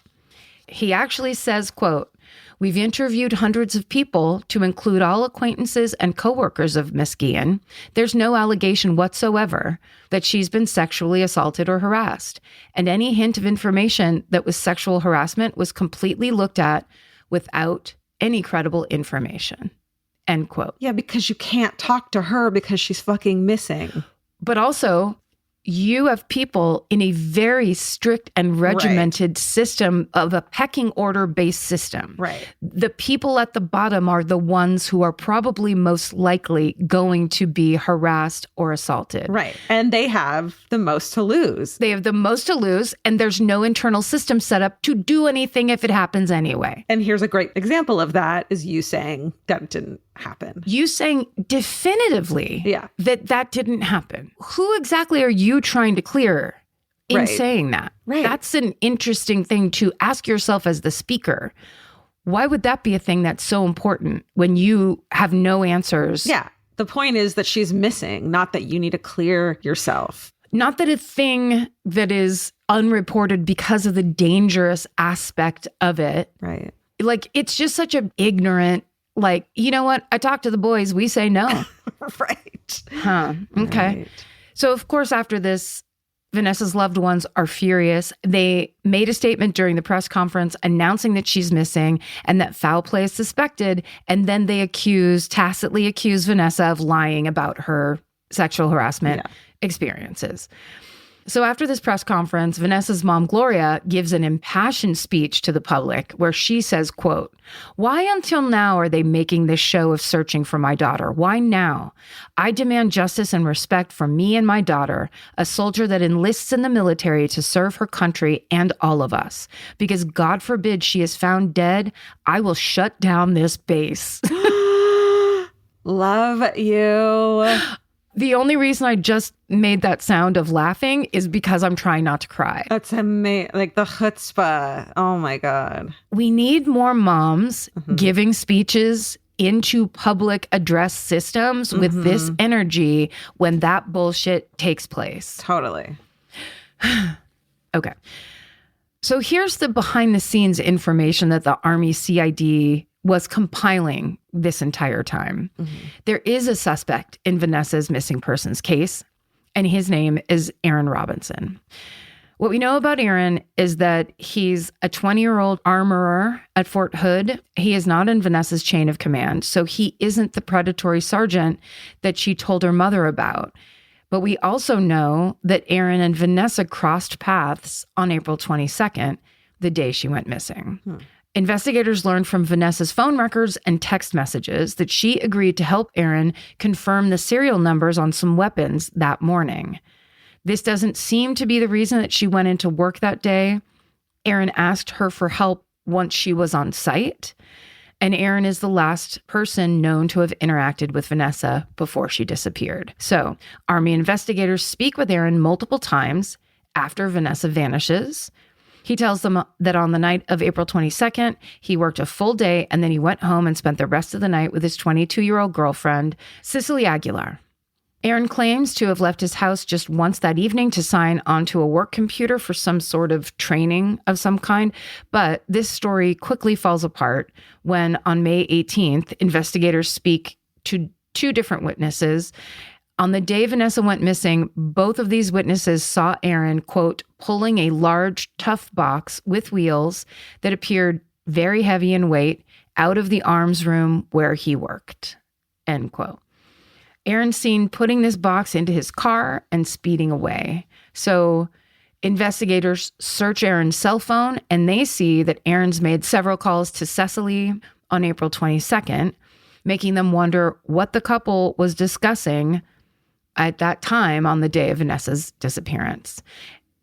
He actually says, quote, "We've interviewed hundreds of people to include all acquaintances and coworkers of Miss Guillén. There's no allegation whatsoever that she's been sexually assaulted or harassed. And any hint of information that was sexual harassment was completely looked at without any credible information." End quote. Yeah, because you can't talk to her because she's fucking missing. But also, you have people in a very strict and regimented system of a pecking order based system. Right. The people at the bottom are the ones who are probably most likely going to be harassed or assaulted. Right. And they have the most to lose. They have the most to lose, and there's no internal system set up to do anything if it happens anyway. And here's a great example of that is you saying that didn't happen. You saying definitively that didn't happen. Who exactly are you trying to clear in saying that? Right. That's an interesting thing to ask yourself as the speaker. Why would that be a thing that's so important when you have no answers? Yeah. The point is that she's missing, not that you need to clear yourself. Not that a thing that is unreported because of the dangerous aspect of it. Right. Like, it's just such an ignorant, like, you know what? I talked to the boys. We say no. Right. Huh. Okay. Right. So, of course, after this, Vanessa's loved ones are furious. They made a statement during the press conference announcing that she's missing and that foul play is suspected. And then they tacitly accuse Vanessa of lying about her sexual harassment experiences. So after this press conference, Vanessa's mom, Gloria, gives an impassioned speech to the public where she says, quote, "Why until now are they making this show of searching for my daughter? Why now? I demand justice and respect for me and my daughter, a soldier that enlists in the military to serve her country and all of us. Because God forbid she is found dead, I will shut down this base." Love you. The only reason I just made that sound of laughing is because I'm trying not to cry. That's amazing. Like the chutzpah. Oh my God. We need more moms giving speeches into public address systems with this energy when that bullshit takes place. Totally. Okay. So here's the behind the scenes information that the Army CID was compiling this entire time. There is a suspect in Vanessa's missing persons case, and his name is Aaron Robinson. What we know about Aaron is that he's a 20-year-old armorer at Fort Hood. He is not in Vanessa's chain of command, so he isn't the predatory sergeant that she told her mother about. But we also know that Aaron and Vanessa crossed paths on April 22nd, the day she went missing. Investigators learned from Vanessa's phone records and text messages that she agreed to help Aaron confirm the serial numbers on some weapons that morning. This doesn't seem to be the reason that she went into work that day. Aaron asked her for help once she was on site, and Aaron is the last person known to have interacted with Vanessa before she disappeared. So, Army investigators speak with Aaron multiple times after Vanessa vanishes. He tells them that on the night of April 22nd, he worked a full day and then he went home and spent the rest of the night with his 22-year-old girlfriend, Cicely Aguilar. Aaron claims to have left his house just once that evening to sign onto a work computer for some sort of training of some kind, but this story quickly falls apart when on May 18th, investigators speak to two different witnesses. On the day Vanessa went missing, both of these witnesses saw Aaron, quote, pulling a large, tough box with wheels that appeared very heavy in weight out of the arms room where he worked, end quote. Aaron's seen putting this box into his car and speeding away. So investigators search Aaron's cell phone and they see that Aaron's made several calls to Cicely on April 22nd, making them wonder what the couple was discussing at that time on the day of Vanessa's disappearance.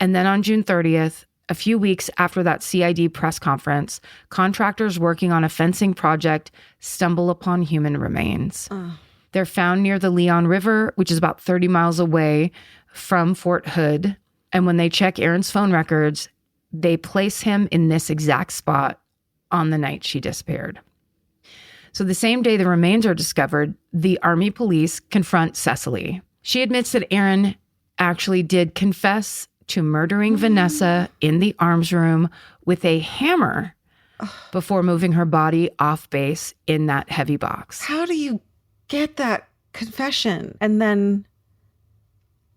And then on June 30th, a few weeks after that CID press conference, contractors working on a fencing project stumble upon human remains. They're found near the Leon River, which is about 30 miles away from Fort Hood. And when they check Aaron's phone records, they place him in this exact spot on the night she disappeared. So the same day the remains are discovered, the Army police confront Cecily. She admits that Aaron actually did confess to murdering Vanessa in the arms room with a hammer before moving her body off base in that heavy box. How do you get that confession and then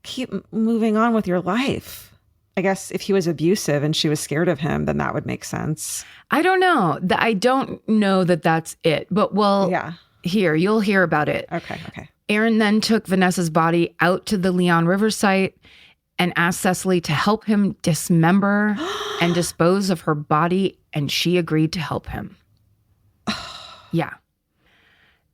keep moving on with your life? I guess if he was abusive and she was scared of him, then that would make sense. I don't know. I don't know that that's it. But you'll hear about it. Okay. Aaron then took Vanessa's body out to the Leon River site and asked Cecily to help him dismember and dispose of her body, and she agreed to help him. Yeah.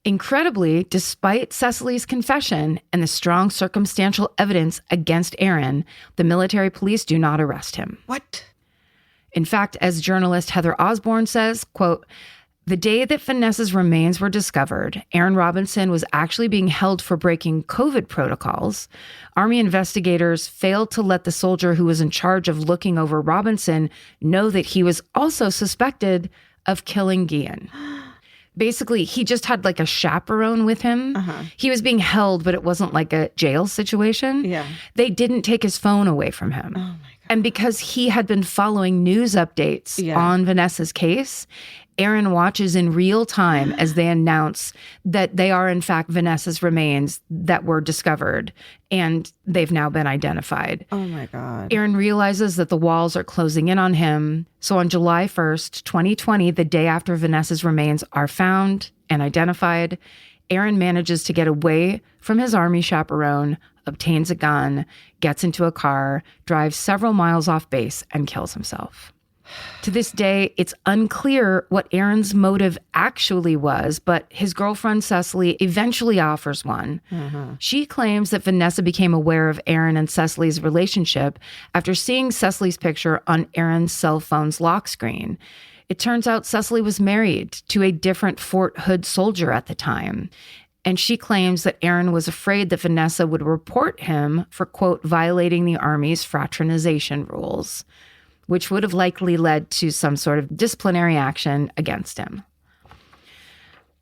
Incredibly, despite Cecily's confession and the strong circumstantial evidence against Aaron, the military police do not arrest him. What? In fact, as journalist Heather Osborne says, quote, "The day that Vanessa's remains were discovered, Aaron Robinson was actually being held for breaking COVID protocols. Army investigators failed to let the soldier who was in charge of looking over Robinson know that he was also suspected of killing Guillén." Basically, he just had like a chaperone with him. He was being held, but it wasn't like a jail situation. Yeah. They didn't take his phone away from him. Oh my God. And because he had been following news updates on Vanessa's case, Aaron watches in real time as they announce that they are in fact Vanessa's remains that were discovered, and they've now been identified. Oh my God. Aaron realizes that the walls are closing in on him. So on July 1st, 2020, the day after Vanessa's remains are found and identified, Aaron manages to get away from his Army chaperone, obtains a gun, gets into a car, drives several miles off base, and kills himself. To this day, it's unclear what Aaron's motive actually was, but his girlfriend Cecily eventually offers one. She claims that Vanessa became aware of Aaron and Cecily's relationship after seeing Cecily's picture on Aaron's cell phone's lock screen. It turns out Cecily was married to a different Fort Hood soldier at the time. And she claims that Aaron was afraid that Vanessa would report him for, quote, violating the Army's fraternization rules, which would have likely led to some sort of disciplinary action against him.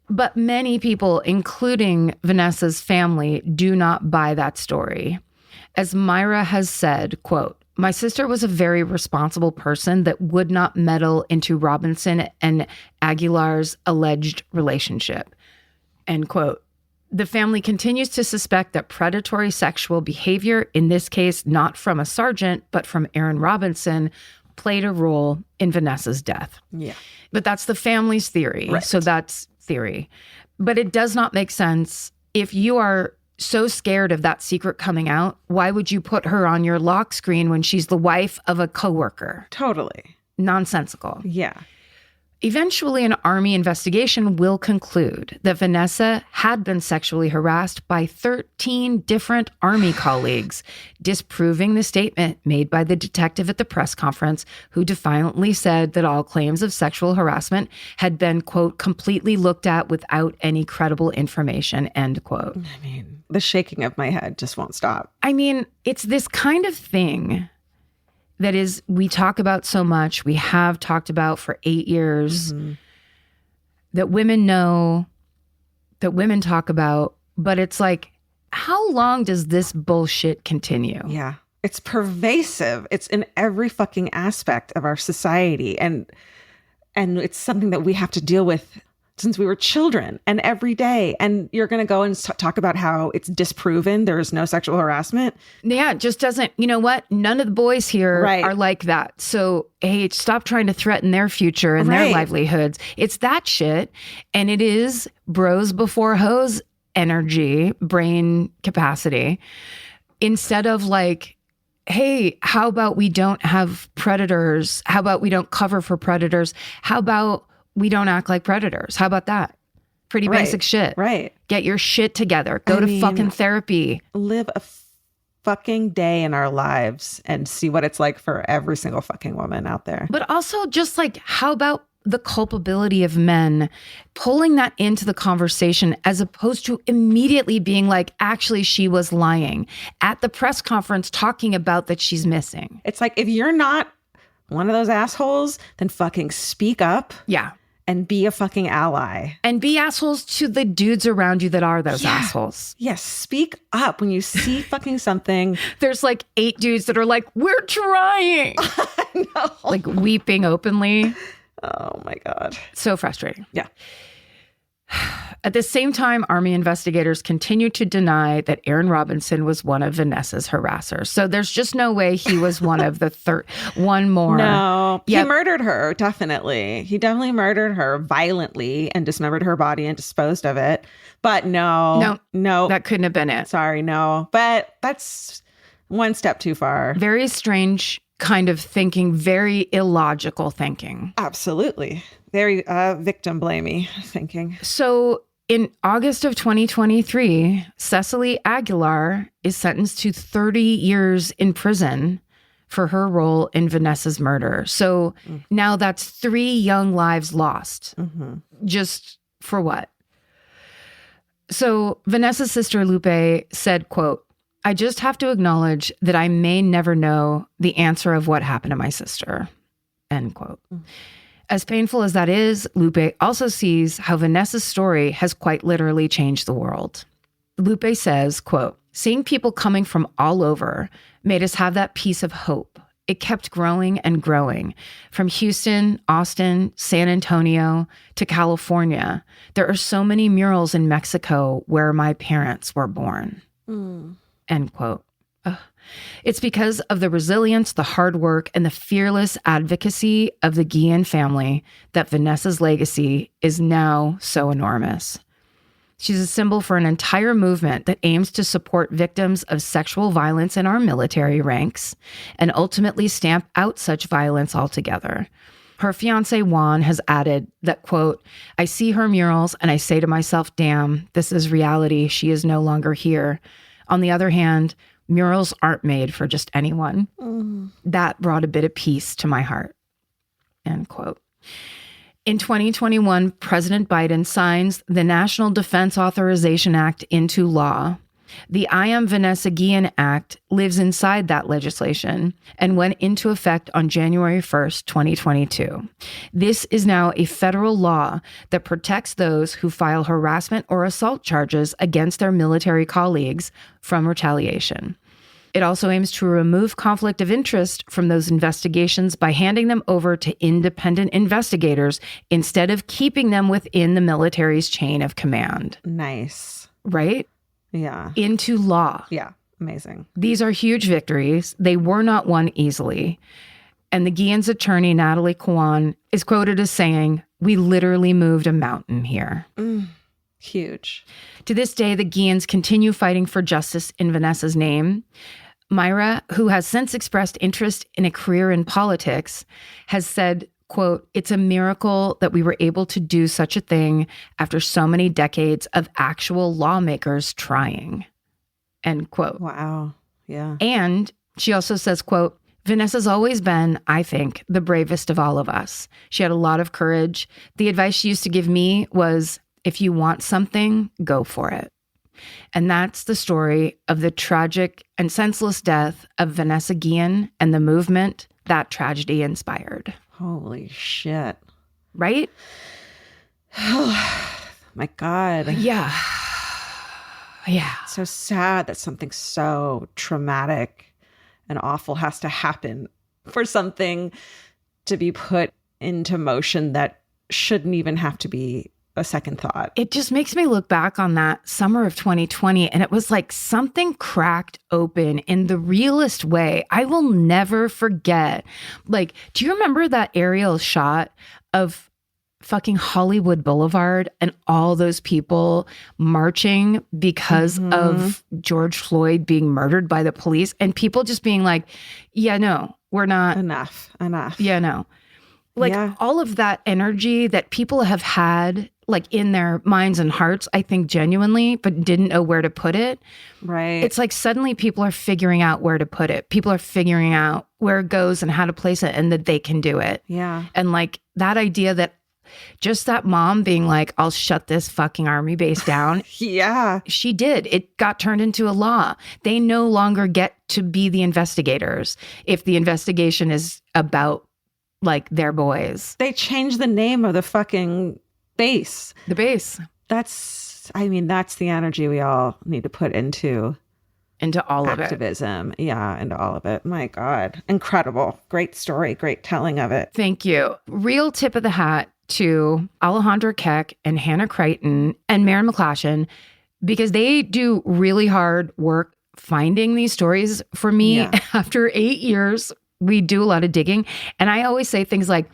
But many people, including Vanessa's family, do not buy that story. As Myra has said, quote, "My sister was a very responsible person that would not meddle into Robinson and Aguilar's alleged relationship," end quote. The family continues to suspect that predatory sexual behavior, in this case, not from a sergeant, but from Aaron Robinson, played a role in Vanessa's death. Yeah. But that's the family's theory. Right. So that's theory. But it does not make sense. If you are so scared of that secret coming out, why would you put her on your lock screen when she's the wife of a coworker? Totally. Nonsensical. Yeah. Eventually, an Army investigation will conclude that Vanessa had been sexually harassed by 13 different Army colleagues, disproving the statement made by the detective at the press conference, who defiantly said that all claims of sexual harassment had been, quote, completely looked at without any credible information, end quote. I mean, the shaking of my head just won't stop. I mean, it's this kind of thing that is, we talk about so much, we have talked about for 8 years, that women know, that women talk about, but it's like, how long does this bullshit continue? Yeah. It's pervasive. It's in every fucking aspect of our society. And it's something that we have to deal with since we were children and every day. And you're going to go and talk about how it's disproven there is no sexual harassment. Yeah, it just doesn't, you know what? None of the boys here are like that. So, hey, stop trying to threaten their future and their livelihoods. It's that shit. And it is bros before hoes energy, brain capacity. Instead of like, hey, how about we don't have predators? How about we don't cover for predators? How about we don't act like predators? How about that? Pretty basic shit. Right. Get your shit together. Go to fucking therapy. Live a fucking day in our lives and see what it's like for every single fucking woman out there. But also just like, how about the culpability of men, pulling that into the conversation as opposed to immediately being like, actually, she was lying at the press conference talking about that she's missing. It's like, if you're not one of those assholes, then fucking speak up. Yeah. And be a fucking ally. And be assholes to the dudes around you that are those assholes. Yes. Speak up when you see fucking something. There's like 8 dudes that are like, we're trying. I know. Like weeping openly. Oh my God. So frustrating. Yeah. At the same time, Army investigators continue to deny that Aaron Robinson was one of Vanessa's harassers. So there's just no way he was one of the one more. No, he murdered her, definitely. He definitely murdered her violently and dismembered her body and disposed of it. But no. That couldn't have been it. Sorry, no. But that's one step too far. Very strange kind of thinking, very illogical thinking. Absolutely. Very victim blamey thinking. So in August of 2023, Cecily Aguilar is sentenced to 30 years in prison for her role in Vanessa's murder. So now that's 3 young lives lost. Mm-hmm. Just for what? So Vanessa's sister Lupe said, quote, "I just have to acknowledge that I may never know the answer of what happened to my sister," end quote. As painful as that is, Lupe also sees how Vanessa's story has quite literally changed the world. Lupe says, quote, "Seeing people coming from all over made us have that piece of hope. It kept growing and growing. From Houston, Austin, San Antonio to California. There are so many murals in Mexico where my parents were born." End quote. It's because of the resilience, the hard work, and the fearless advocacy of the Guillén family that Vanessa's legacy is now so enormous. She's a symbol for an entire movement that aims to support victims of sexual violence in our military ranks and ultimately stamp out such violence altogether. Her fiance Juan has added that, quote, "I see her murals and I say to myself, damn, this is reality. She is no longer here. On the other hand, murals aren't made for just anyone." That brought a bit of peace to my heart, end quote. In 2021, President Biden signs the National Defense Authorization Act into law. The I Am Vanessa Guillén Act lives inside that legislation and went into effect on January 1st, 2022. This is now a federal law that protects those who file harassment or assault charges against their military colleagues from retaliation. It also aims to remove conflict of interest from those investigations by handing them over to independent investigators instead of keeping them within the military's chain of command. Nice. Right? Yeah. Into law. Yeah. Amazing. These are huge victories. They were not won easily. And the Guillén's attorney, Natalie Kwan, is quoted as saying, "We literally moved a mountain here." Huge. To this day, the Guilléns continue fighting for justice in Vanessa's name. Myra, who has since expressed interest in a career in politics, has said, quote, "It's a miracle that we were able to do such a thing after so many decades of actual lawmakers trying," end quote. Wow. Yeah. And she also says, quote, "Vanessa's always been, I think, the bravest of all of us. She had a lot of courage. The advice she used to give me was, if you want something, go for it." And that's the story of the tragic and senseless death of Vanessa Guillén and the movement that tragedy inspired. Holy shit. Right? My God. Yeah. Yeah. So sad that something so traumatic and awful has to happen for something to be put into motion that shouldn't even have to be a second thought. It just makes me look back on that summer of 2020, and it was like something cracked open in the realest way. I will never forget. Like, do you remember that aerial shot of fucking Hollywood Boulevard and all those people marching because of George Floyd being murdered by the police, and people just being like, yeah, no, we're not. Enough. Yeah, no. Like all of that energy that people have had like in their minds and hearts, I think genuinely, but didn't know where to put it. Right. It's like suddenly people are figuring out where to put it. People are figuring out where it goes and how to place it and that they can do it. Yeah. And like that idea that just that mom being like, I'll shut this fucking army base down. Yeah. She did. It got turned into a law. They no longer get to be the investigators if the investigation is about like their boys. They changed the name of the fucking base. The base. That's the energy we all need to put into all of activism. Yeah, into all of it. My God. Incredible. Great story. Great telling of it. Thank you. Real tip of the hat to Alejandra Keck and Hannah Crichton and Maren McClashen, because they do really hard work finding these stories for me. Yeah. After 8 years, we do a lot of digging. And I always say things like,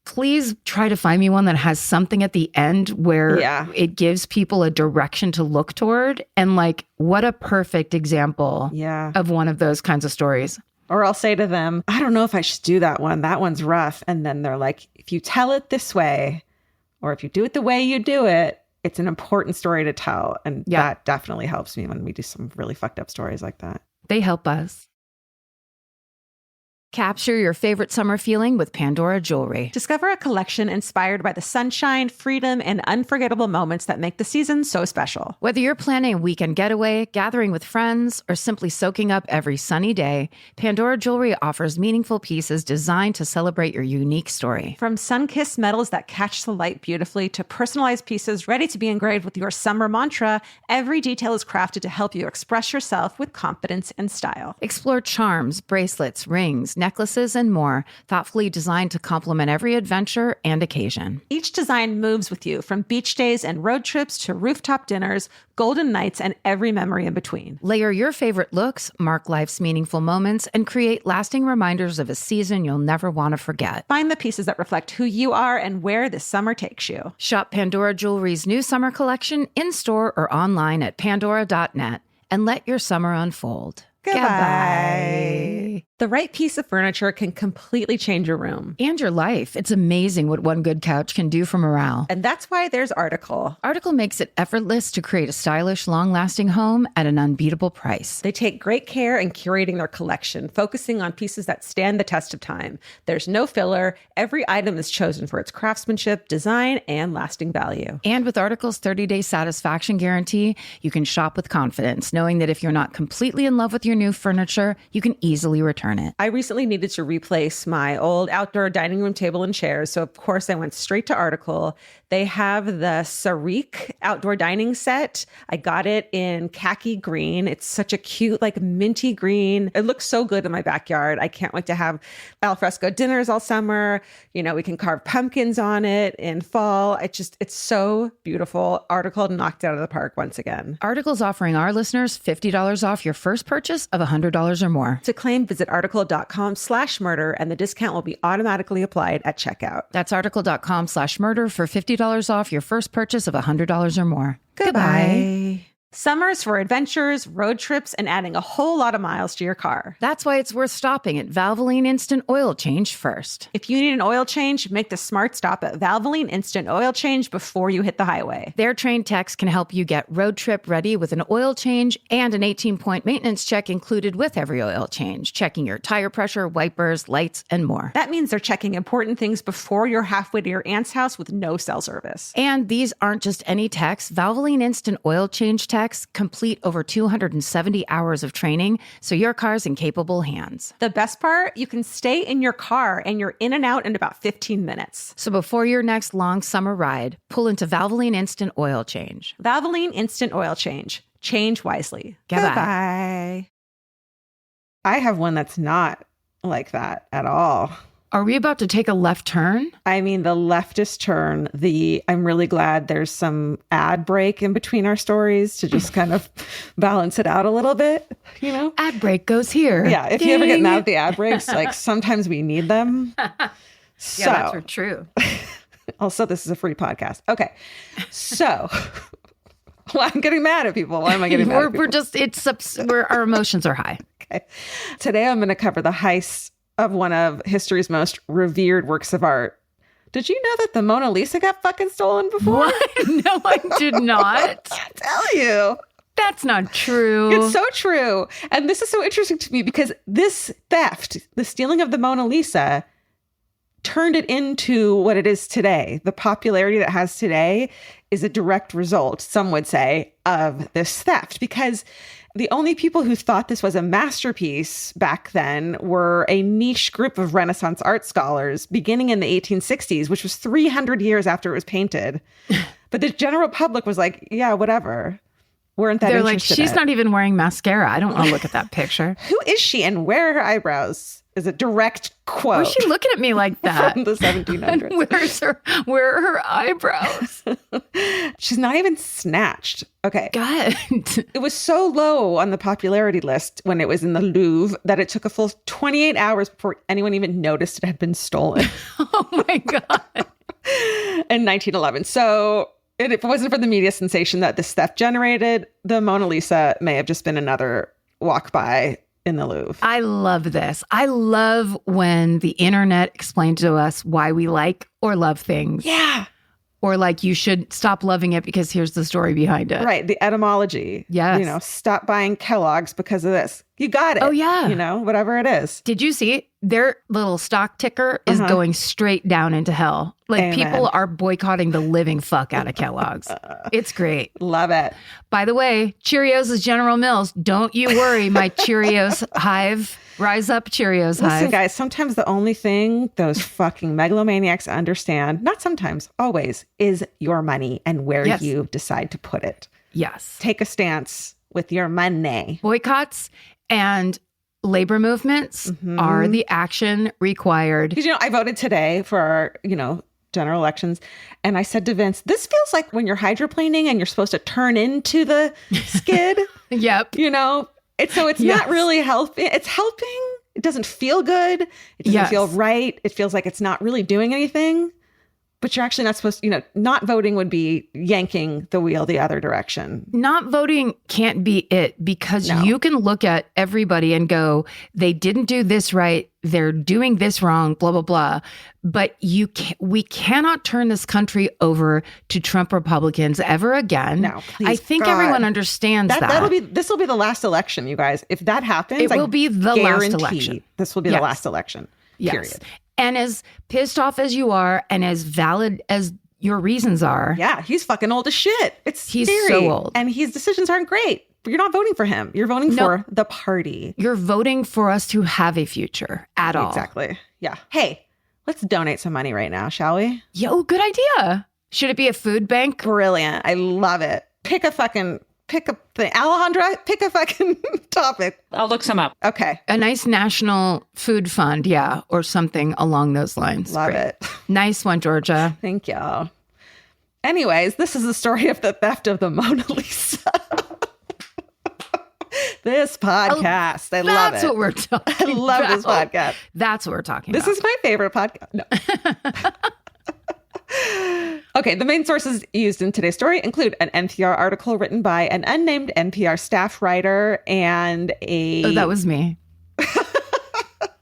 please try to find me one that has something at the end where it gives people a direction to look toward. And like, what a perfect example of one of those kinds of stories. Or I'll say to them, I don't know if I should do that one. That one's rough. And then they're like, if you tell it this way, or if you do it the way you do it, it's an important story to tell. And that definitely helps me when we do some really fucked up stories like that. They help us. Capture your favorite summer feeling with Pandora Jewelry. Discover a collection inspired by the sunshine, freedom, and unforgettable moments that make the season so special. Whether you're planning a weekend getaway, gathering with friends, or simply soaking up every sunny day, Pandora Jewelry offers meaningful pieces designed to celebrate your unique story. From sun-kissed metals that catch the light beautifully to personalized pieces ready to be engraved with your summer mantra, every detail is crafted to help you express yourself with confidence and style. Explore charms, bracelets, rings, necklaces, and more, thoughtfully designed to complement every adventure and occasion. Each design moves with you, from beach days and road trips to rooftop dinners, golden nights, and every memory in between. Layer your favorite looks, mark life's meaningful moments, and create lasting reminders of a season you'll never want to forget. Find the pieces that reflect who you are and where this summer takes you. Shop Pandora Jewelry's new summer collection in-store or online at pandora.net and let your summer unfold. Goodbye. The right piece of furniture can completely change your room. And your life. It's amazing what one good couch can do for morale. And that's why there's Article. Article makes it effortless to create a stylish, long-lasting home at an unbeatable price. They take great care in curating their collection, focusing on pieces that stand the test of time. There's no filler. Every item is chosen for its craftsmanship, design, and lasting value. And with Article's 30-day satisfaction guarantee, you can shop with confidence, knowing that if you're not completely in love with your new furniture, you can easily return it. I recently needed to replace my old outdoor dining room table and chairs, so of course I went straight to Article. They have the Sarik outdoor dining set. I got it in khaki green. It's such a cute, like minty green. It looks so good in my backyard. I can't wait to have alfresco dinners all summer. You know, we can carve pumpkins on it in fall. It's so beautiful. Article knocked it out of the park once again. Article's offering our listeners $50 off your first purchase of $100 or more. To claim, visit article.com/murder, and the discount will be automatically applied at checkout. That's article.com/murder for $50 off your first purchase of $100 or more. Goodbye. Summer's for adventures, road trips, and adding a whole lot of miles to your car. That's why it's worth stopping at Valvoline Instant Oil Change first. If you need an oil change, make the smart stop at Valvoline Instant Oil Change before you hit the highway. Their trained techs can help you get road trip ready with an oil change and an 18-point maintenance check included with every oil change, checking your tire pressure, wipers, lights, and more. That means they're checking important things before you're halfway to your aunt's house with no cell service. And these aren't just any techs. Valvoline Instant Oil Change techs complete over 270 hours of training, so your car's in capable hands. The best part, you can stay in your car and you're in and out in about 15 minutes. So before your next long summer ride, pull into Valvoline Instant Oil Change. Valvoline Instant Oil Change. Change wisely. Goodbye. I have one that's not like that at all. Are we about to take a left turn? I mean, the leftist turn, I'm really glad there's some ad break in between our stories to just kind of balance it out a little bit, you know? Ad break goes here. Yeah, if you ever get mad at the ad breaks, like sometimes we need them. So, yeah, that's true. Also, this is a free podcast. Okay, so well, I'm getting mad at people. Why am I getting mad at people? Our emotions are high. Okay. Today I'm going to cover the heist of one of history's most revered works of art. Did you know that the Mona Lisa got fucking stolen before? What? No, I did not. I tell you. That's not true. It's so true. And this is so interesting to me because this theft, the stealing of the Mona Lisa, turned it into what it is today. The popularity that it has today is a direct result, some would say, of this theft. Because The only people who thought this was a masterpiece back then were a niche group of Renaissance art scholars beginning in the 1860s, which was 300 years after it was painted. But the general public was like, yeah, whatever. Weren't that They're interested like, she's not even wearing mascara. I don't want to look at that picture. Who is she and where are her eyebrows? Is a direct quote. Why is she looking at me like that? From the 1700s. Where are her eyebrows? She's not even snatched. Okay. God. It was so low on the popularity list when it was in the Louvre that it took a full 28 hours before anyone even noticed it had been stolen. Oh my God. In 1911. So if it wasn't for the media sensation that this theft generated, the Mona Lisa may have just been another walk by in the Louvre. I love this. I love when the internet explains to us why we like or love things. Yeah. Or like, you should stop loving it because here's the story behind it. Right. The etymology. Yes. You know, stop buying Kellogg's because of this. You got it. Oh, yeah. You know, whatever it is. Did you see their little stock ticker is going straight down into hell? Like, Amen. People are boycotting the living fuck out of Kellogg's. It's great. Love it. By the way, Cheerios is General Mills. Don't you worry, my Cheerios hive. Rise up, Cheerios hive. Listen, guys, sometimes the only thing those fucking megalomaniacs understand, not sometimes, always, is your money and where you decide to put it. Yes. Take a stance with your money. Boycotts and labor movements are the action required. Because, I voted today for our, general elections. And I said to Vince, this feels like when you're hydroplaning and you're supposed to turn into the skid. Yep. It's not really helping. It's helping. It doesn't feel good. It doesn't feel right. It feels like it's not really doing anything. But you're actually not supposed to, not voting would be yanking the wheel the other direction. Not voting can't be it, because you can look at everybody and go, they didn't do this right. They're doing this wrong, blah, blah, blah. But we cannot turn this country over to Trump Republicans ever again. No, please, I think everyone understands that. This will be the last election, you guys. If that happens, it will be the last election. This will be the last election. Period. Yes. And as pissed off as you are and as valid as your reasons are. Yeah, he's fucking old as shit. He's scary. So old. And his decisions aren't great. But you're not voting for him. You're voting for the party. You're voting for us to have a future at all. Exactly. Yeah. Hey, let's donate some money right now, shall we? Yo, good idea. Should it be a food bank? Brilliant. I love it. Pick a thing. Alejandra, pick a fucking topic. I'll look some up. Okay. A nice national food fund, or something along those lines. Love it. Nice one, Georgia. Thank you. Anyways, this is the story of the theft of the Mona Lisa. This podcast. I love it. That's what we're talking I love this podcast. That's what we're talking about. This is my favorite podcast. No. Okay, the main sources used in today's story include an NPR article written by an unnamed NPR staff writer and a... Oh, that was me. That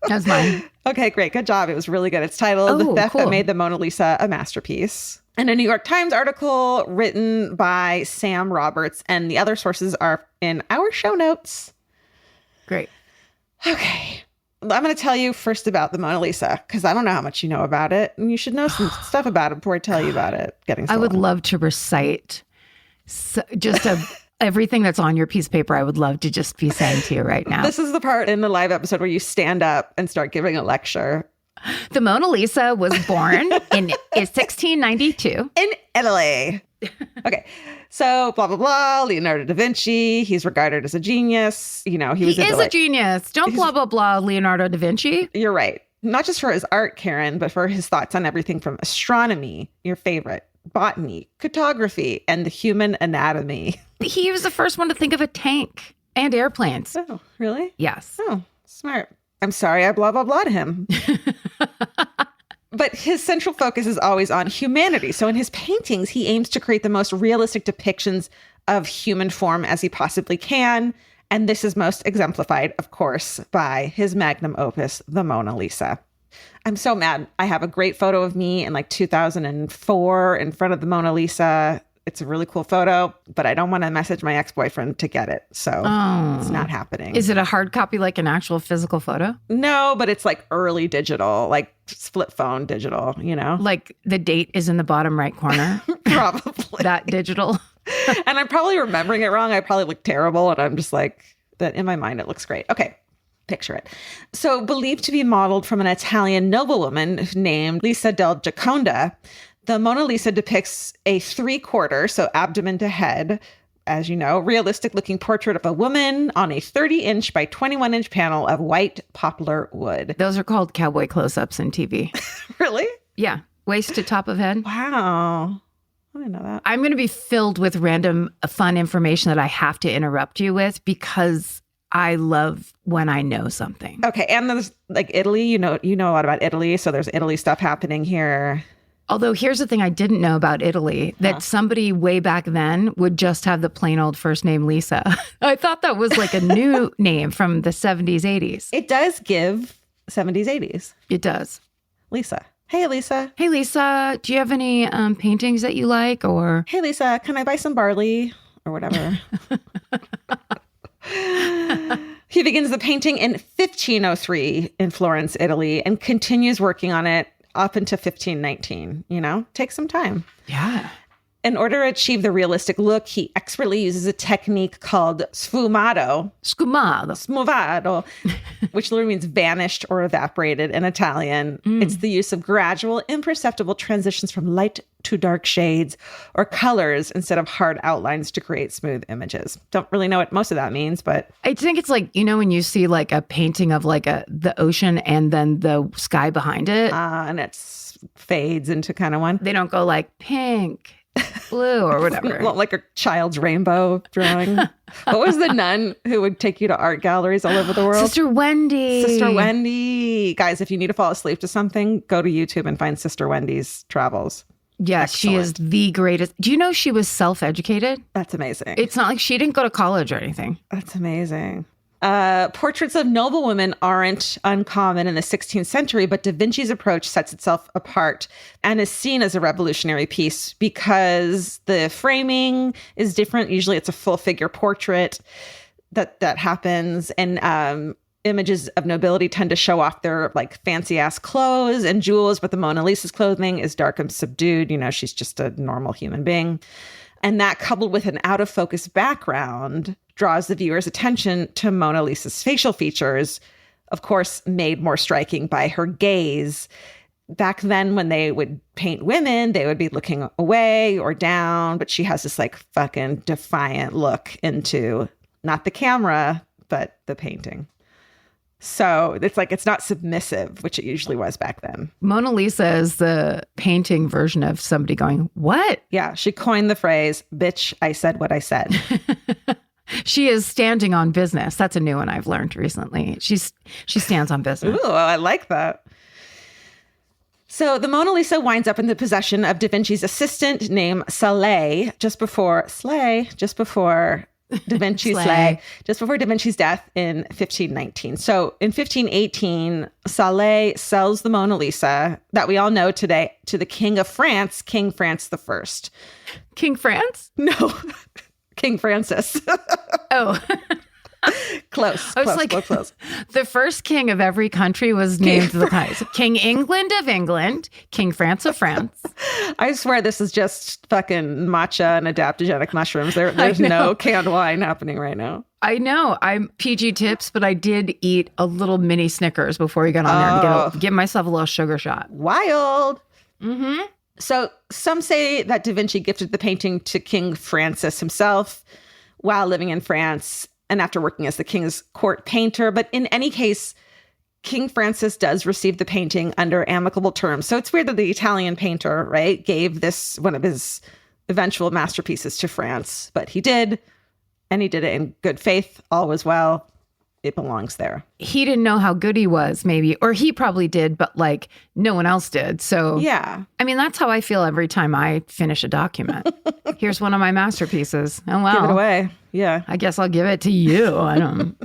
was mine. Okay, great. Good job. It was really good. It's titled The Theft That Made the Mona Lisa a Masterpiece. And a New York Times article written by Sam Roberts. And the other sources are in our show notes. Great. Okay. I'm going to tell you first about the Mona Lisa, because I don't know how much you know about it. And you should know some stuff about it before I tell you about it getting stolen. I would love to recite everything that's on your piece of paper. I would love to just be saying to you right now. This is the part in the live episode where you stand up and start giving a lecture. The Mona Lisa was born in 1692. In Italy. Okay. So, blah, blah, blah. Leonardo da Vinci. He's regarded as a genius. He is a genius. Don't blah, blah, blah, Leonardo da Vinci. You're right. Not just for his art, Karen, but for his thoughts on everything from astronomy, your favorite, botany, cartography, and the human anatomy. He was the first one to think of a tank and airplanes. Oh, really? Yes. Oh, smart. I'm sorry I blah, blah, blah to him. But his central focus is always on humanity. So in his paintings, he aims to create the most realistic depictions of human form as he possibly can. And this is most exemplified, of course, by his magnum opus, the Mona Lisa. I'm so mad. I have a great photo of me in 2004 in front of the Mona Lisa. It's a really cool photo, but I don't want to message my ex-boyfriend to get it. So it's not happening. Is it a hard copy, like an actual physical photo? No, but it's early digital, flip phone digital, Like the date is in the bottom right corner? Probably. That digital? And I'm probably remembering it wrong. I probably look terrible. And I'm just like, that in my mind, it looks great. Okay. Picture it. So believed to be modeled from an Italian noblewoman named Lisa del Gioconda, the Mona Lisa depicts a 3/4, so abdomen to head, as you know, realistic looking portrait of a woman on a 30-inch by 21-inch panel of white poplar wood. Those are called cowboy close-ups in TV. Really? Yeah. Waist to top of head. Wow. I didn't know that. I'm going to be filled with random fun information that I have to interrupt you with because I love when I know something. Okay. And there's like Italy, you know a lot about Italy. So there's Italy stuff happening here. Although here's the thing I didn't know about Italy, that somebody way back then would just have the plain old first name Lisa. I thought that was like a new name from the 70s, 80s. It does give 70s, 80s. It does. Lisa. Hey, Lisa. Hey, Lisa. Do you have any paintings that you like? Or hey, Lisa, can I buy some barley? Or whatever. He begins the painting in 1503 in Florence, Italy, and continues working on it up into 1519, take some time. Yeah. In order to achieve the realistic look, he expertly uses a technique called sfumato, which literally means vanished or evaporated in Italian. It's the use of gradual, imperceptible transitions from light to dark shades or colors instead of hard outlines to create smooth images. Don't really know what most of that means, but I think it's like, when you see like a painting of like the ocean and then the sky behind it. And it fades into kind of one. They don't go like pink, blue or whatever. Like a child's rainbow drawing. What was the nun who would take you to art galleries all over the world? Sister Wendy. Guys, if you need to fall asleep to something, go to YouTube and find Sister Wendy's travels. Yes, she is the greatest. Do you know she was self-educated? That's amazing. It's not like she didn't go to college or anything. That's amazing. Portraits of noblewomen aren't uncommon in the 16th century, but Da Vinci's approach sets itself apart and is seen as a revolutionary piece because the framing is different. Usually it's a full figure portrait that happens, and images of nobility tend to show off their like fancy ass clothes and jewels, but the Mona Lisa's clothing is dark and subdued. She's just a normal human being. And that, coupled with an out of focus background, draws the viewer's attention to Mona Lisa's facial features, of course, made more striking by her gaze. Back then, when they would paint women, they would be looking away or down, but she has this like fucking defiant look into not the camera, but the painting. So it's like, it's not submissive, which it usually was back then. Mona Lisa is the painting version of somebody going, what? Yeah, she coined the phrase, bitch, I said what I said. She is standing on business. That's a new one I've learned recently. She stands on business. Ooh, I like that. So the Mona Lisa winds up in the possession of Da Vinci's assistant named Salé just before Da Vinci's just before Da Vinci's death in 1519. So in 1518, Salé sells the Mona Lisa that we all know today to the King of France, King France I. King France? No, King Francis. Oh. Close. The first king of every country was named the Kaiser. King England of England, King France of France. I swear this is just fucking matcha and adaptogenic mushrooms. There's no canned wine happening right now. I know. I'm PG tips, but I did eat a little mini Snickers before we got on there and give myself a little sugar shot. Wild. Mm-hmm. So some say that Da Vinci gifted the painting to King Francis himself while living in France and after working as the king's court painter. But in any case, King Francis does receive the painting under amicable terms. So it's weird that the Italian painter, right, gave this one of his eventual masterpieces to France. But he did, and he did it in good faith. All was well. It belongs there. He didn't know how good he was, maybe. Or he probably did, but like no one else did. So yeah. I mean, that's how I feel every time I finish a document. Here's one of my masterpieces. Oh, wow. Give it away. Yeah. I guess I'll give it to you. I don't.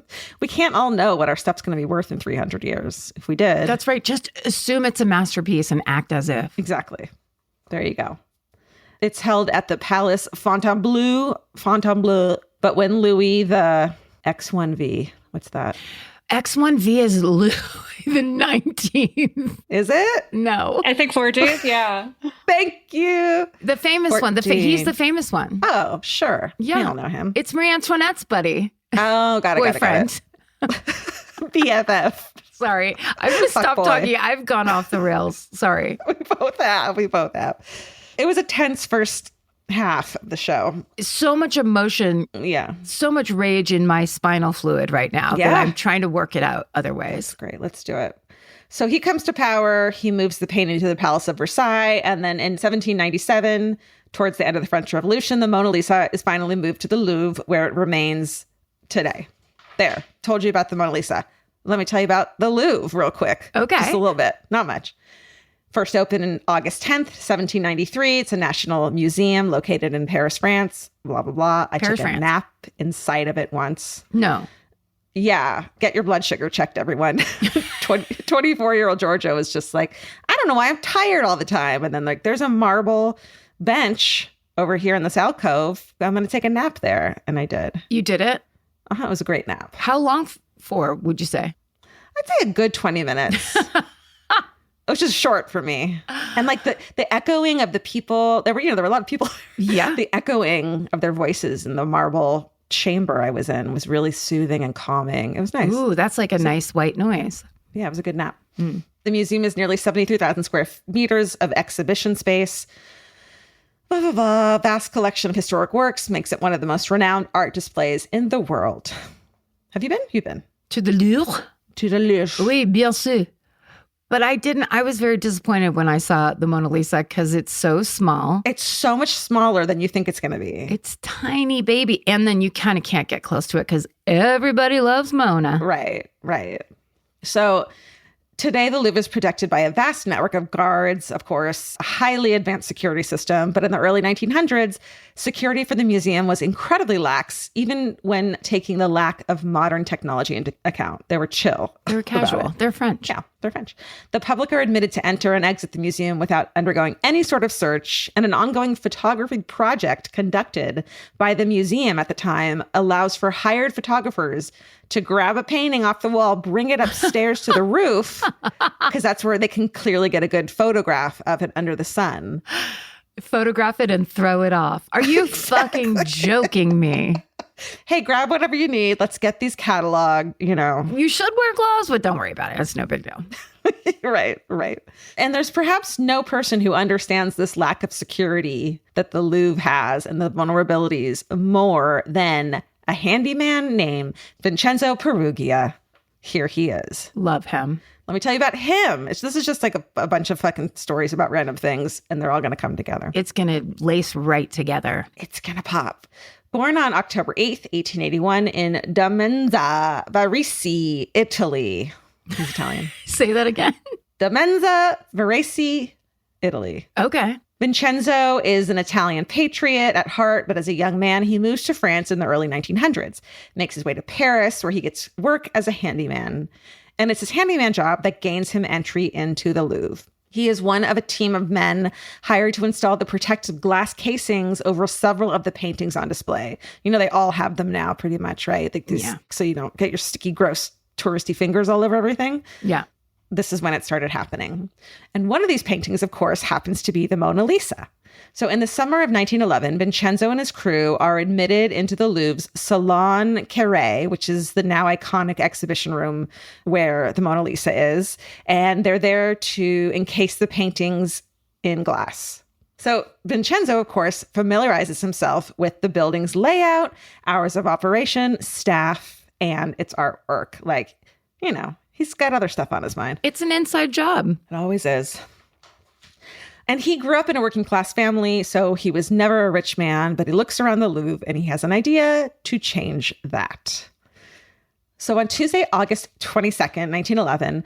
We can't all know what our stuff's going to be worth in 300 years. If we did. That's right. Just assume it's a masterpiece and act as if. Exactly. There you go. It's held at the Palace Fontainebleau. But when Louis the X1V, what's that? X1V is the 19th. Is it? No. I think 14th. Yeah. Thank you. The famous one. He's the famous one. Oh, sure. Yeah. We all know him. It's Marie Antoinette's buddy. Oh, got it. Boyfriend. BFF. Sorry. I'm going to stop talking. I've gone off the rails. Sorry. We both have. It was a tense first half of the show. So much emotion. Yeah. So much rage in my spinal fluid right now that I'm trying to work it out other ways. That's great. Let's do it. So he comes to power. He moves the painting to the Palace of Versailles. And then in 1797, towards the end of the French Revolution, the Mona Lisa is finally moved to the Louvre, where it remains today. There. Told you about the Mona Lisa. Let me tell you about the Louvre real quick. Okay. Just a little bit. Not much. First opened in August 10th, 1793. It's a national museum located in Paris, France. Blah, blah, blah. I took a nap inside of it once. No. Yeah. Get your blood sugar checked, everyone. 24-year-old Georgia was just like, I don't know why I'm tired all the time. And then there's a marble bench over here in this alcove. I'm going to take a nap there. And I did. You did it? It was a great nap. How long for, would you say? I'd say a good 20 minutes. It was just short for me. And the echoing of the people, there were a lot of people. Yeah. The echoing of their voices in the marble chamber I was in was really soothing and calming. It was nice. Ooh, that's like a nice white noise. Yeah, it was a good nap. Mm. The museum is nearly 73,000 square meters of exhibition space. Blah, blah, blah. Vast collection of historic works makes it one of the most renowned art displays in the world. Have you been? You've been. To the Louvre? To the Louvre. Oui, bien sûr. But I was very disappointed when I saw the Mona Lisa because it's so small. It's so much smaller than you think it's going to be. It's tiny baby. And then you kind of can't get close to it because everybody loves Mona. Right. So today, the Louvre is protected by a vast network of guards, of course, a highly advanced security system. But in the early 1900s, security for the museum was incredibly lax, even when taking the lack of modern technology into account. They were chill. They were casual. They're French. Yeah, they're French. The public are admitted to enter and exit the museum without undergoing any sort of search. And an ongoing photography project conducted by the museum at the time allows for hired photographers to grab a painting off the wall, bring it upstairs to the roof, because that's where they can clearly get a good photograph of it under the sun. Photograph it and throw it off. Are you fucking joking me? Hey, grab whatever you need. Let's get these cataloged, You should wear gloves, but don't worry about it. It's no big deal. Right. And there's perhaps no person who understands this lack of security that the Louvre has and the vulnerabilities more than a handyman named Vincenzo Perugia. Here he is. Love him. Let me tell you about him. This is just like a bunch of fucking stories about random things, and they're all going to come together. It's going to lace right together. It's going to pop. Born on October 8th, 1881 in Damenza, Varese, Italy. He's Italian. Say that again. Damenza, Varese, Italy. Okay. Vincenzo is an Italian patriot at heart, but as a young man, he moves to France in the early 1900s, makes his way to Paris, where he gets work as a handyman. And it's his handyman job that gains him entry into the Louvre. He is one of a team of men hired to install the protective glass casings over several of the paintings on display. They all have them now pretty much, right? So you don't get your sticky, gross, touristy fingers all over everything. Yeah. This is when it started happening. And one of these paintings, of course, happens to be the Mona Lisa. So in the summer of 1911, Vincenzo and his crew are admitted into the Louvre's Salon Carré, which is the now iconic exhibition room where the Mona Lisa is. And they're there to encase the paintings in glass. So Vincenzo, of course, familiarizes himself with the building's layout, hours of operation, staff, and its artwork. He's got other stuff on his mind. It's an inside job. It always is. And he grew up in a working class family, so he was never a rich man, but he looks around the Louvre and he has an idea to change that. So on Tuesday, August 22nd, 1911,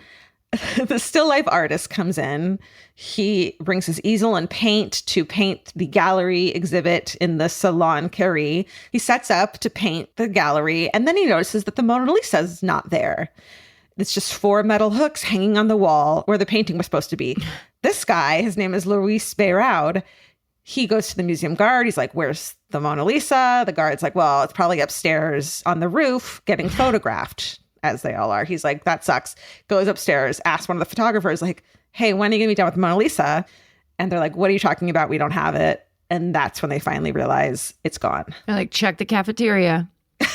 the still life artist comes in. He brings his easel and paint to paint the gallery exhibit in the Salon Carré. He sets up to paint the gallery, and then he notices that the Mona Lisa is not there. It's just 4 metal hooks hanging on the wall where the painting was supposed to be. This guy, his name is Luis Beiraud. He goes to the museum guard. He's like, where's the Mona Lisa? The guard's like, well, it's probably upstairs on the roof getting photographed. as they all are. He's like, that sucks. Goes upstairs, asks one of the photographers, like, hey, when are you going to be done with the Mona Lisa? And they're like, what are you talking about? We don't have it. And that's when they finally realize it's gone. They're like, check the cafeteria.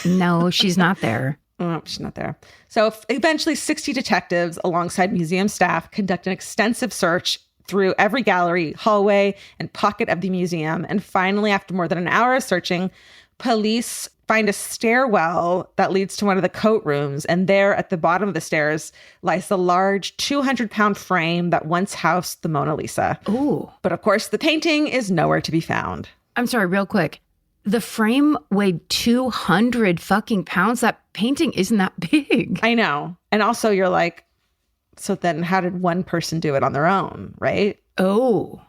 No, she's not there. Oh, she's not there. So eventually 60 detectives alongside museum staff conduct an extensive search through every gallery, hallway, and pocket of the museum. And finally, after more than an hour of searching, police find a stairwell that leads to one of the coat rooms. And there at the bottom of the stairs lies the large 200-pound frame that once housed the Mona Lisa. Ooh. But of course, the painting is nowhere to be found. I'm sorry, real quick. The frame weighed 200 fucking pounds. That painting isn't that big. I know. And also you're like, so then how did one person do it on their own, right? Oh,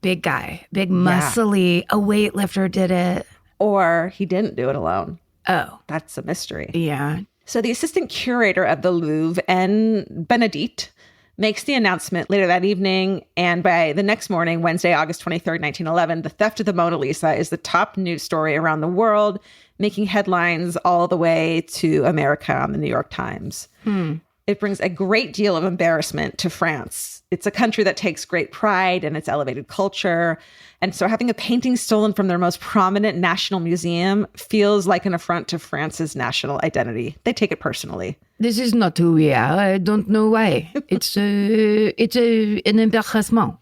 big guy, big muscly, a weightlifter did it. Or he didn't do it alone. Oh. That's a mystery. Yeah. So the assistant curator of the Louvre, N. Benedict, makes the announcement later that evening. And by the next morning, Wednesday, August 23rd, 1911, the theft of the Mona Lisa is the top news story around the world, making headlines all the way to America on the New York Times. It brings a great deal of embarrassment to France. It's a country that takes great pride in its elevated culture. And so having a painting stolen from their most prominent national museum feels like an affront to France's national identity. They take it personally. This is not who we are. I don't know why. It's an embarrassment.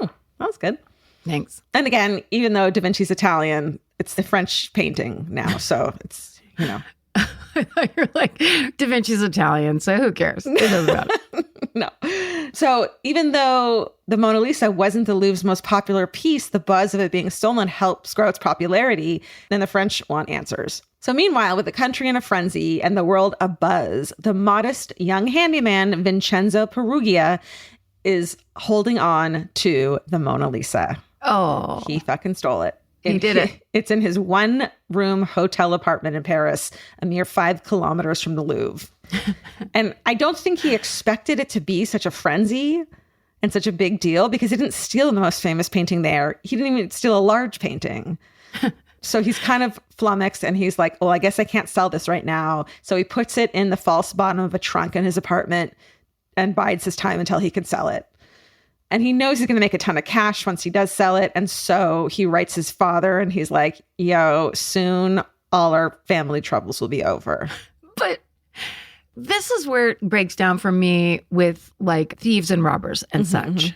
That was good. Thanks. And again, even though Da Vinci's Italian, it's the French painting now. So it's, you know. I thought you were like, Da Vinci's Italian, so who cares? It doesn't matter. No. So even though the Mona Lisa wasn't the Louvre's most popular piece, the buzz of it being stolen helps grow its popularity. Then the French want answers. So meanwhile, with the country in a frenzy and the world abuzz, the modest young handyman Vincenzo Perugia is holding on to the Mona Lisa. Oh. He fucking stole it. He did it. It's in his one-room hotel apartment in Paris, a mere 5 kilometers from the Louvre. And I don't think he expected it to be such a frenzy and such a big deal because he didn't steal the most famous painting there. He didn't even steal a large painting. So he's kind of flummoxed and he's like, well, I guess I can't sell this right now. So he puts it in the false bottom of a trunk in his apartment and bides his time until he can sell it. And he knows he's going to make a ton of cash once he does sell it. And so he writes his father and he's like, yo, soon all our family troubles will be over. But this is where it breaks down for me with like thieves and robbers and such.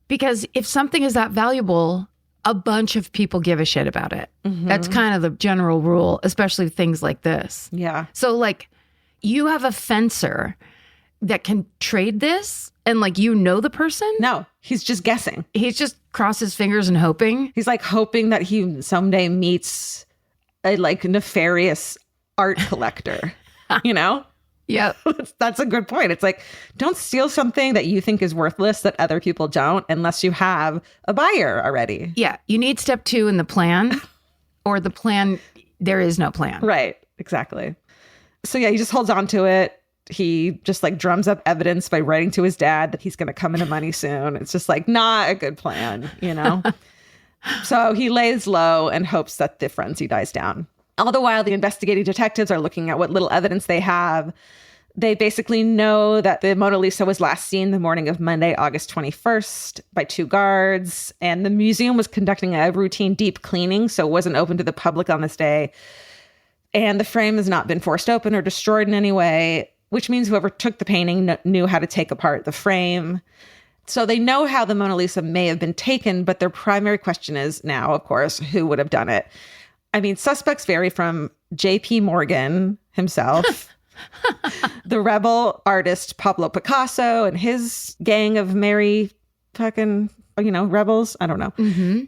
Because if something is that valuable, a bunch of people give a shit about it. That's kind of the general rule, especially things like this. Yeah. So like you have a fencer that can trade this and like, you know, the person? No, he's just guessing. He's just crossed his fingers and hoping. He's like hoping that he someday meets a like nefarious art collector, you know? Yeah. That's a good point. It's like, don't steal something that you think is worthless that other people don't unless you have a buyer already. Yeah. You need step 2 in the plan or the plan, there is no plan. Right. Exactly. So yeah, he just holds on to it. He just like drums up evidence by writing to his dad that he's going to come into money soon. It's just like not a good plan, you know? So he lays low and hopes that the frenzy dies down. All the while, the investigating detectives are looking at what little evidence they have. They basically know that the Mona Lisa was last seen the morning of Monday, August 21st by 2 guards. And the museum was conducting a routine deep cleaning, so it wasn't open to the public on this day. And the frame has not been forced open or destroyed in any way, which means whoever took the painting knew how to take apart the frame. So they know how the Mona Lisa may have been taken, but their primary question is now, of course, who would have done it? I mean, suspects vary from J.P. Morgan himself, the rebel artist Pablo Picasso and his gang of merry fucking, you know, rebels. I don't know.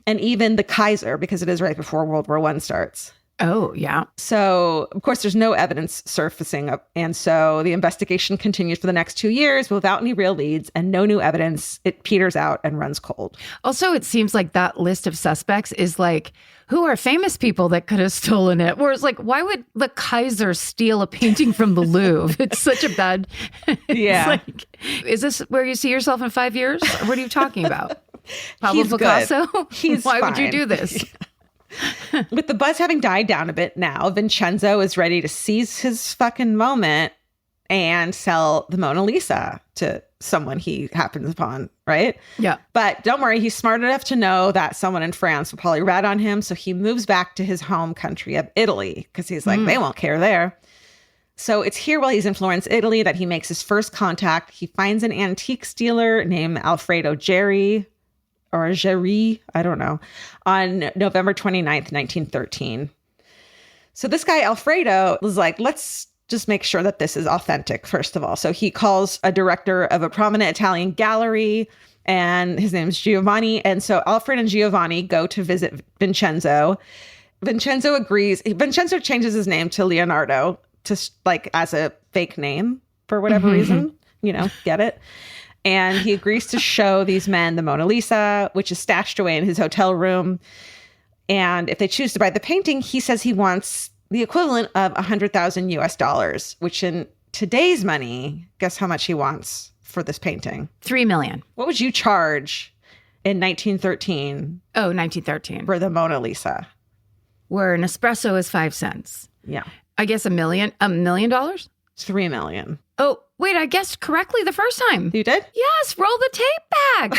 And even the Kaiser, because it is right before World War I starts. Oh, yeah. So, of course, there's no evidence surfacing up. And so the investigation continues for the next 2 years without any real leads and no new evidence. It peters out and runs cold. Also, it seems like that list of suspects is like, who are famous people that could have stolen it? Whereas like, why would the Kaiser steal a painting from the Louvre? It's such a bad... Yeah. Like, is this where you see yourself in 5 years? What are you talking about? Pablo He's Picasso? good. He's Why fine. would you do this? With the buzz having died down a bit now, Vincenzo is ready to seize his fucking moment and sell the Mona Lisa to someone he happens upon, right? Yeah. But don't worry, he's smart enough to know that someone in France will probably rat on him. So he moves back to his home country of Italy because he's like, they won't care there. So it's here while he's in Florence, Italy, that he makes his first contact. He finds an antiques dealer named Alfredo Geri, I don't know, on November 29th, 1913. So this guy, Alfredo, was like, let's just make sure that this is authentic, first of all. So he calls a director of a prominent Italian gallery, and his name is Giovanni. And so Alfred and Giovanni go to visit Vincenzo. Vincenzo agrees. Vincenzo changes his name to Leonardo, to like as a fake name for whatever reason, get it. And he agrees to show these men the Mona Lisa, which is stashed away in his hotel room. And if they choose to buy the painting, he says he wants the equivalent of $100,000 US, which in today's money, guess how much he wants for this painting? $3 million. What would you charge in 1913? Oh, 1913. For the Mona Lisa. Where an espresso is 5 cents. Yeah. I guess $1 million? It's $3 million. Oh, wait, I guessed correctly the first time. You did? Yes, roll the tape back.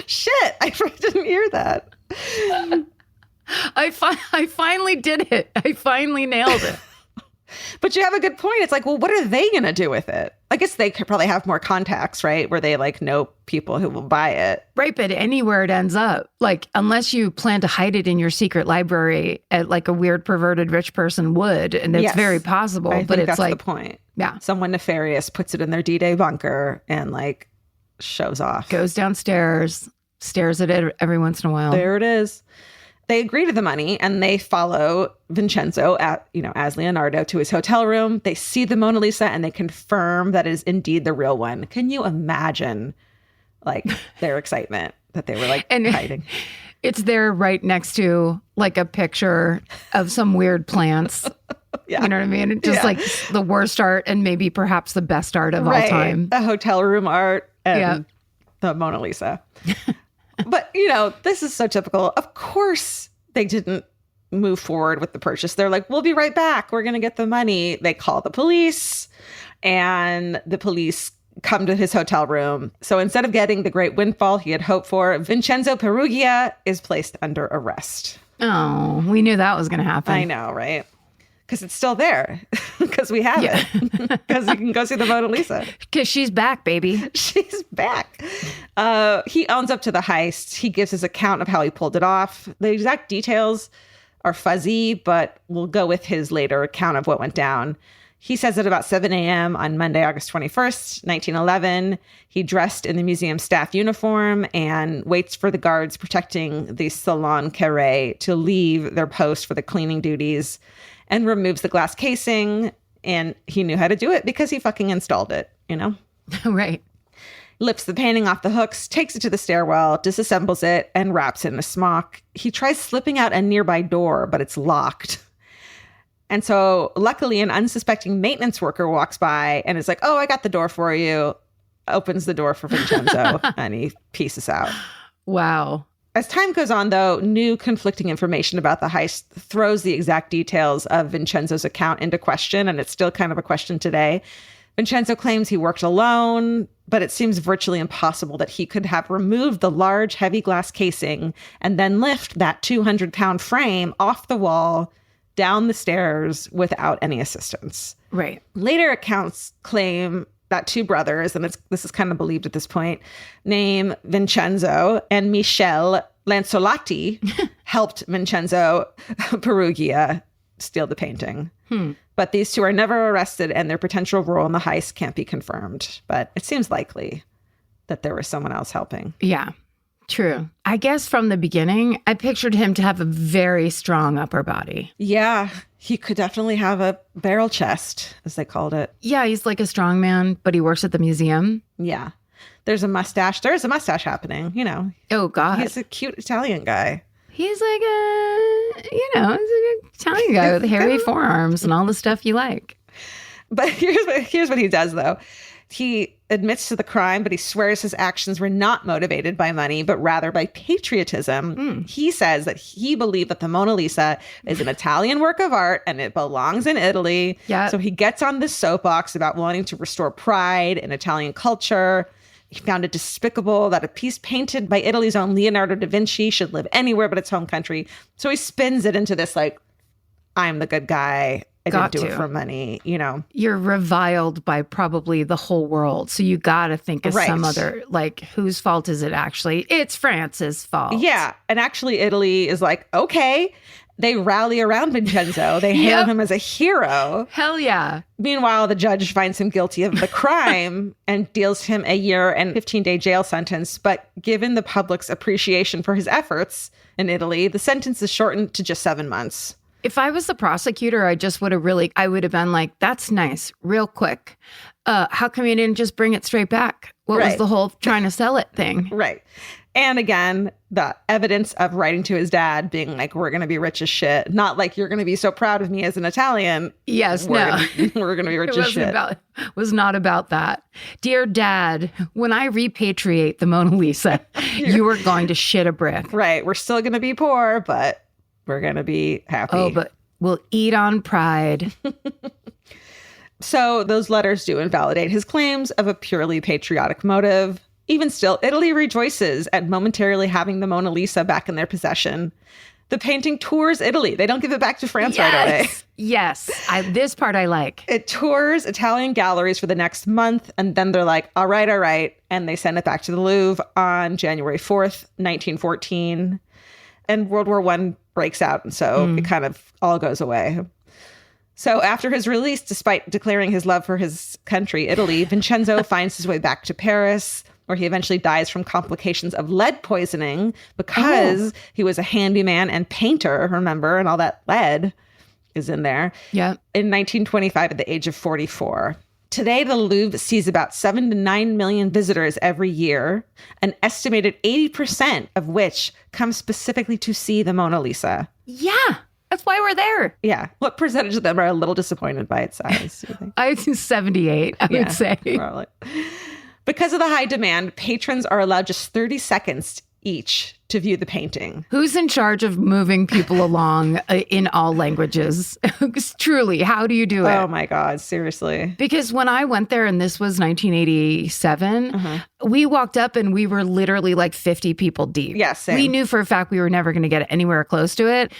Shit, I didn't hear that. I finally did it. I finally nailed it. But you have a good point. It's like, well, what are they going to do with it? I guess they could probably have more contacts, right? Where they like know people who will buy it. Right. But anywhere it ends up, like, unless you plan to hide it in your secret library at like a weird perverted rich person would, and it's very possible. But it's that's like the point. Yeah. Someone nefarious puts it in their D-Day bunker and like shows off. Goes downstairs, stares at it every once in a while. There it is. They agree to the money and they follow Vincenzo as Leonardo to his hotel room. They see the Mona Lisa and they confirm that it is indeed the real one. Can you imagine like their excitement that they were like hiding? It's there right next to like a picture of some weird plants. Yeah. You know what I mean? Just like the worst art and maybe perhaps the best art of all time. The hotel room art and the Mona Lisa. But, this is so typical. Of course, they didn't move forward with the purchase. They're like, we'll be right back. We're going to get the money. They call the police and the police come to his hotel room. So instead of getting the great windfall he had hoped for, Vincenzo Perugia is placed under arrest. Oh, we knew that was going to happen. I know, right? Because it's still there. Because we have it. Because you can go see the Mona Lisa. Because she's back, baby. She's back. He owns up to the heist. He gives his account of how he pulled it off. The exact details are fuzzy, but we'll go with his later account of what went down. He says at about 7 a.m. on Monday, August 21st, 1911, he dressed in the museum staff uniform and waits for the guards protecting the Salon Carré to leave their post for the cleaning duties and removes the glass casing. And he knew how to do it because he fucking installed it, Right. Lifts the painting off the hooks, takes it to the stairwell, disassembles it, and wraps it in a smock. He tries slipping out a nearby door, but it's locked. And so luckily an unsuspecting maintenance worker walks by and is like, oh, I got the door for you. Opens the door for Vincenzo and he pieces out. Wow. As time goes on, though, new conflicting information about the heist throws the exact details of Vincenzo's account into question, and it's still kind of a question today. Vincenzo claims he worked alone, but it seems virtually impossible that he could have removed the large, heavy glass casing and then lift that 200-pound frame off the wall down the stairs without any assistance. Right. Later accounts claim that two brothers, and this is kind of believed at this point, named Vincenzo and Michele Lanzolati, helped Vincenzo Perugia steal the painting. But these two are never arrested, and their potential role in the heist can't be confirmed. But it seems likely that there was someone else helping. Yeah, true. I guess from the beginning, I pictured him to have a very strong upper body. Yeah, he could definitely have a barrel chest, as they called it. Yeah, he's like a strong man, but he works at the museum. Yeah. There's a mustache. There's a mustache happening, Oh, God. He's a cute Italian guy. He's like he's like an Italian guy with hairy forearms and all the stuff you like. But here's what he does, though. He admits to the crime, but he swears his actions were not motivated by money, but rather by patriotism. He says that he believed that the Mona Lisa is an Italian work of art and it belongs in Italy. Yep. So he gets on this soapbox about wanting to restore pride in Italian culture. He found it despicable that a piece painted by Italy's own Leonardo da Vinci should live anywhere but its home country. So he spins it into this, like, I'm the good guy. I didn't do it for money, you know. You're reviled by probably the whole world. So you got to think of some other, like, whose fault is it actually? It's France's fault. Yeah. And actually, Italy is like, okay. They rally around Vincenzo. They hail him as a hero. Hell yeah. Meanwhile, the judge finds him guilty of the crime and deals him a year and 15-day jail sentence. But given the public's appreciation for his efforts in Italy, the sentence is shortened to just 7 months. If I was the prosecutor, I would have been like, that's nice, real quick. How come you didn't just bring it straight back? What was the whole trying to sell it thing? Right. And again, the evidence of writing to his dad being like, we're going to be rich as shit. Not like, you're going to be so proud of me as an Italian. Yes, we're going to be rich as shit. Was not about that. Dear Dad, when I repatriate the Mona Lisa, you are going to shit a brick. Right. We're still going to be poor, but we're going to be happy. Oh, but we'll eat on pride. So those letters do invalidate his claims of a purely patriotic motive. Even still, Italy rejoices at momentarily having the Mona Lisa back in their possession. The painting tours Italy. They don't give it back to France right away. Yes. This part I like. It tours Italian galleries for the next month, and then they're like, all right. And they send it back to the Louvre on January 4th, 1914. And World War I breaks out, and so it kind of all goes away. So after his release, despite declaring his love for his country, Italy, Vincenzo finds his way back to Paris, where he eventually dies from complications of lead poisoning because he was a handyman and painter, remember, and all that lead is in there. Yeah. In 1925, at the age of 44. Today, the Louvre sees about 7 to 9 million visitors every year, an estimated 80% of which come specifically to see the Mona Lisa. Yeah. That's why we're there. Yeah. What percentage of them are a little disappointed by its size? You think? I think 78, I would say. Probably. Because of the high demand, patrons are allowed just 30 seconds each to view the painting. Who's in charge of moving people along in all languages? Truly, how do you do it? Oh my God, seriously. Because when I went there, and this was 1987, we walked up and we were literally like 50 people deep. Yes, same. We knew for a fact we were never going to get anywhere close to it.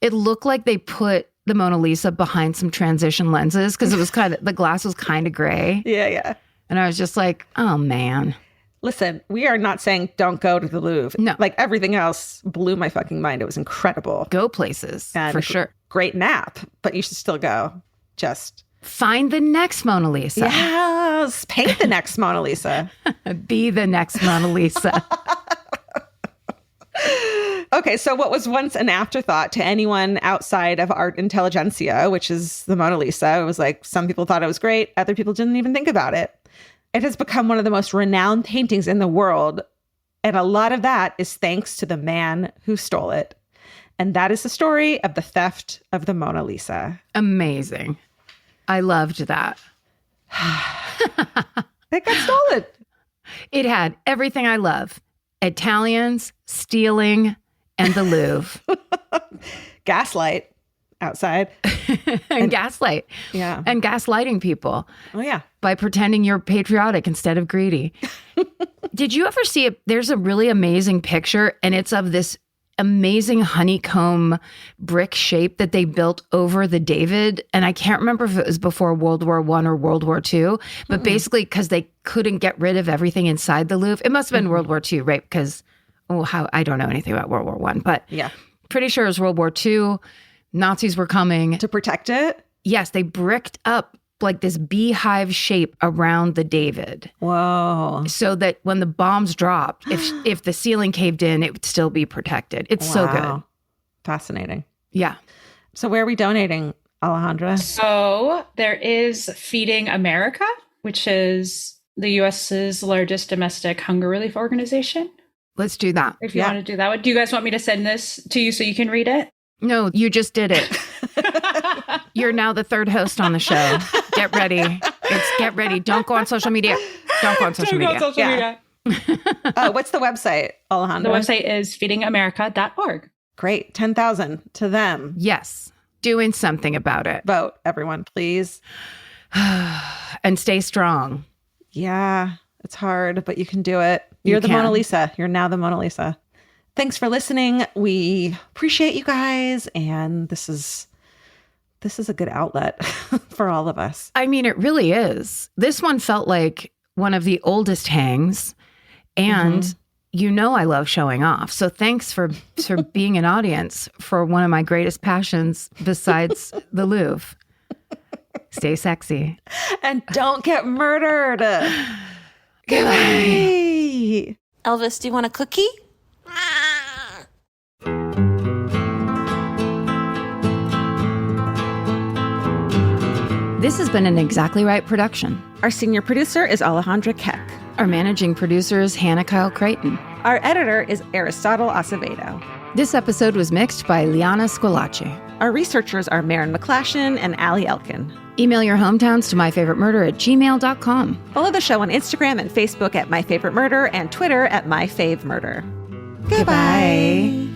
It looked like they put the Mona Lisa behind some transition lenses because it was the glass was kind of gray. Yeah. And I was just like, oh man. Listen, we are not saying don't go to the Louvre. No. Like everything else blew my fucking mind. It was incredible. Go places, and for sure. Great nap, but you should still go. Just find the next Mona Lisa. Yes. Paint the next Mona Lisa. Be the next Mona Lisa. Okay, so what was once an afterthought to anyone outside of art intelligentsia, which is the Mona Lisa, it was like some people thought it was great, other people didn't even think about it. It has become one of the most renowned paintings in the world, and a lot of that is thanks to the man who stole it. And that is the story of the theft of the Mona Lisa. Amazing. I loved that. They got stolen. It had everything I love. Italians, stealing, and the Louvre. Gaslight outside. and gaslight. Yeah. And gaslighting people. Oh, yeah. By pretending you're patriotic instead of greedy. Did you ever see there's a really amazing picture, and it's of this amazing honeycomb brick shape that they built over the David. And I can't remember if it was before World War I or World War II, but basically because they couldn't get rid of everything inside the Louvre. It must have been World War II, right? Because, I don't know anything about World War I, but yeah, pretty sure it was World War II. Nazis were coming. To protect it? Yes, they bricked up like this beehive shape around the David. Whoa. So that when the bombs dropped, if the ceiling caved in, it would still be protected. It's so good. Fascinating. Yeah. So where are we donating, Alejandra? So there is Feeding America, which is the U.S.'s largest domestic hunger relief organization. Let's do that. If you want to do that. Do you guys want me to send this to you so you can read it? No, you just did it. You're now the third host on the show. get ready. It's get ready. Don't go on social media. Don't go on social media. What's the website, Alejandra? The website is feedingamerica.org. Great. 10,000 to them. Yes. Doing something about it. Vote, everyone, please. And stay strong. Yeah, it's hard, but you can do it. You're the Mona Lisa. You're now the Mona Lisa. Thanks for listening. We appreciate you guys. And this is a good outlet for all of us. I mean, it really is. This one felt like one of the oldest hangs. And you know I love showing off. So thanks for being an audience for one of my greatest passions besides the Louvre. Stay sexy. And don't get murdered. Goodbye. Elvis, do you want a cookie? This has been an Exactly Right production. Our senior producer is Alejandra Keck. Our managing producer is Hannah Kyle Creighton. Our editor is Aristotle Acevedo. This episode was mixed by Liana Squillaci. Our researchers are Maren McClashin and Allie Elkin. Email your hometowns to myfavoritemurder@gmail.com. Follow the show on Instagram and Facebook at MyFavoriteMurder and Twitter at MyFaveMurder. Goodbye.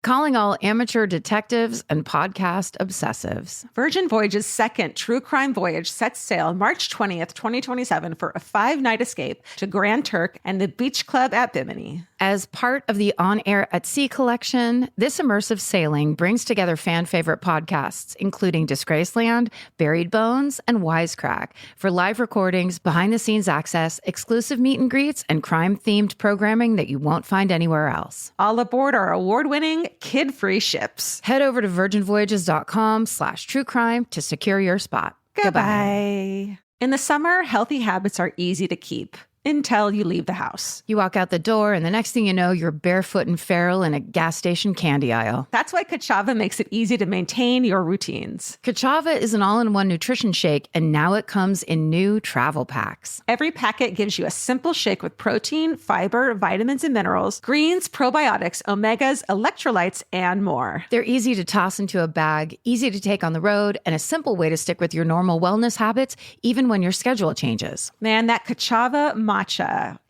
Calling all amateur detectives and podcast obsessives. Virgin Voyage's second true crime voyage sets sail March 20th, 2027 for a 5-night escape to Grand Turk and the Beach Club at Bimini. As part of the On Air at Sea collection, this immersive sailing brings together fan favorite podcasts, including Disgraceland, Buried Bones, and Wisecrack, for live recordings, behind-the-scenes access, exclusive meet and greets, and crime-themed programming that you won't find anywhere else. All aboard our award-winning, kid-free ships. Head over to virginvoyages.com/truecrime to secure your spot. Goodbye. In the summer, healthy habits are easy to keep until you leave the house. You walk out the door, and the next thing you know, you're barefoot and feral in a gas station candy aisle. That's why Kachava makes it easy to maintain your routines. Kachava is an all-in-one nutrition shake, and now it comes in new travel packs. Every packet gives you a simple shake with protein, fiber, vitamins and minerals, greens, probiotics, omegas, electrolytes, and more. They're easy to toss into a bag, easy to take on the road, and a simple way to stick with your normal wellness habits, even when your schedule changes. Man, that Kachava matcha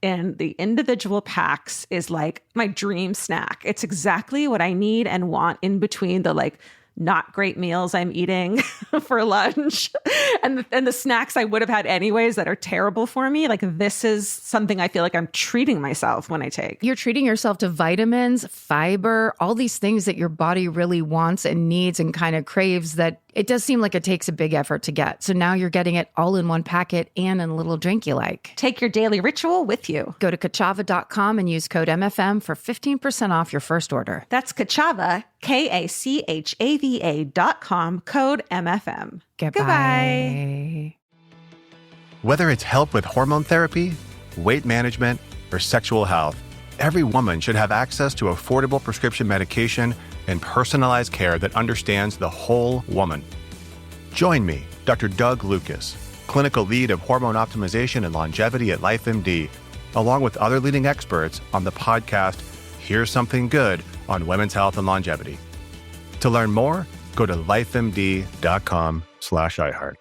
in the individual packs is like my dream snack. It's exactly what I need and want in between the not great meals I'm eating for lunch and the snacks I would have had anyways that are terrible for me. This is something I feel like I'm treating myself when I take. You're treating yourself to vitamins, fiber, all these things that your body really wants and needs and kind of craves that it does seem like it takes a big effort to get. So now you're getting it all in one packet and in a little drink you like. Take your daily ritual with you. Go to Kachava.com and use code MFM for 15% off your first order. That's Kachava, KACHAVA.com, code MFM. Goodbye. Whether it's help with hormone therapy, weight management, or sexual health, every woman should have access to affordable prescription medication and personalized care that understands the whole woman. Join me, Dr. Doug Lucas, clinical lead of hormone optimization and longevity at LifeMD, along with other leading experts on the podcast Here's Something Good on Women's Health and Longevity. To learn more, go to lifemd.com/iHeart.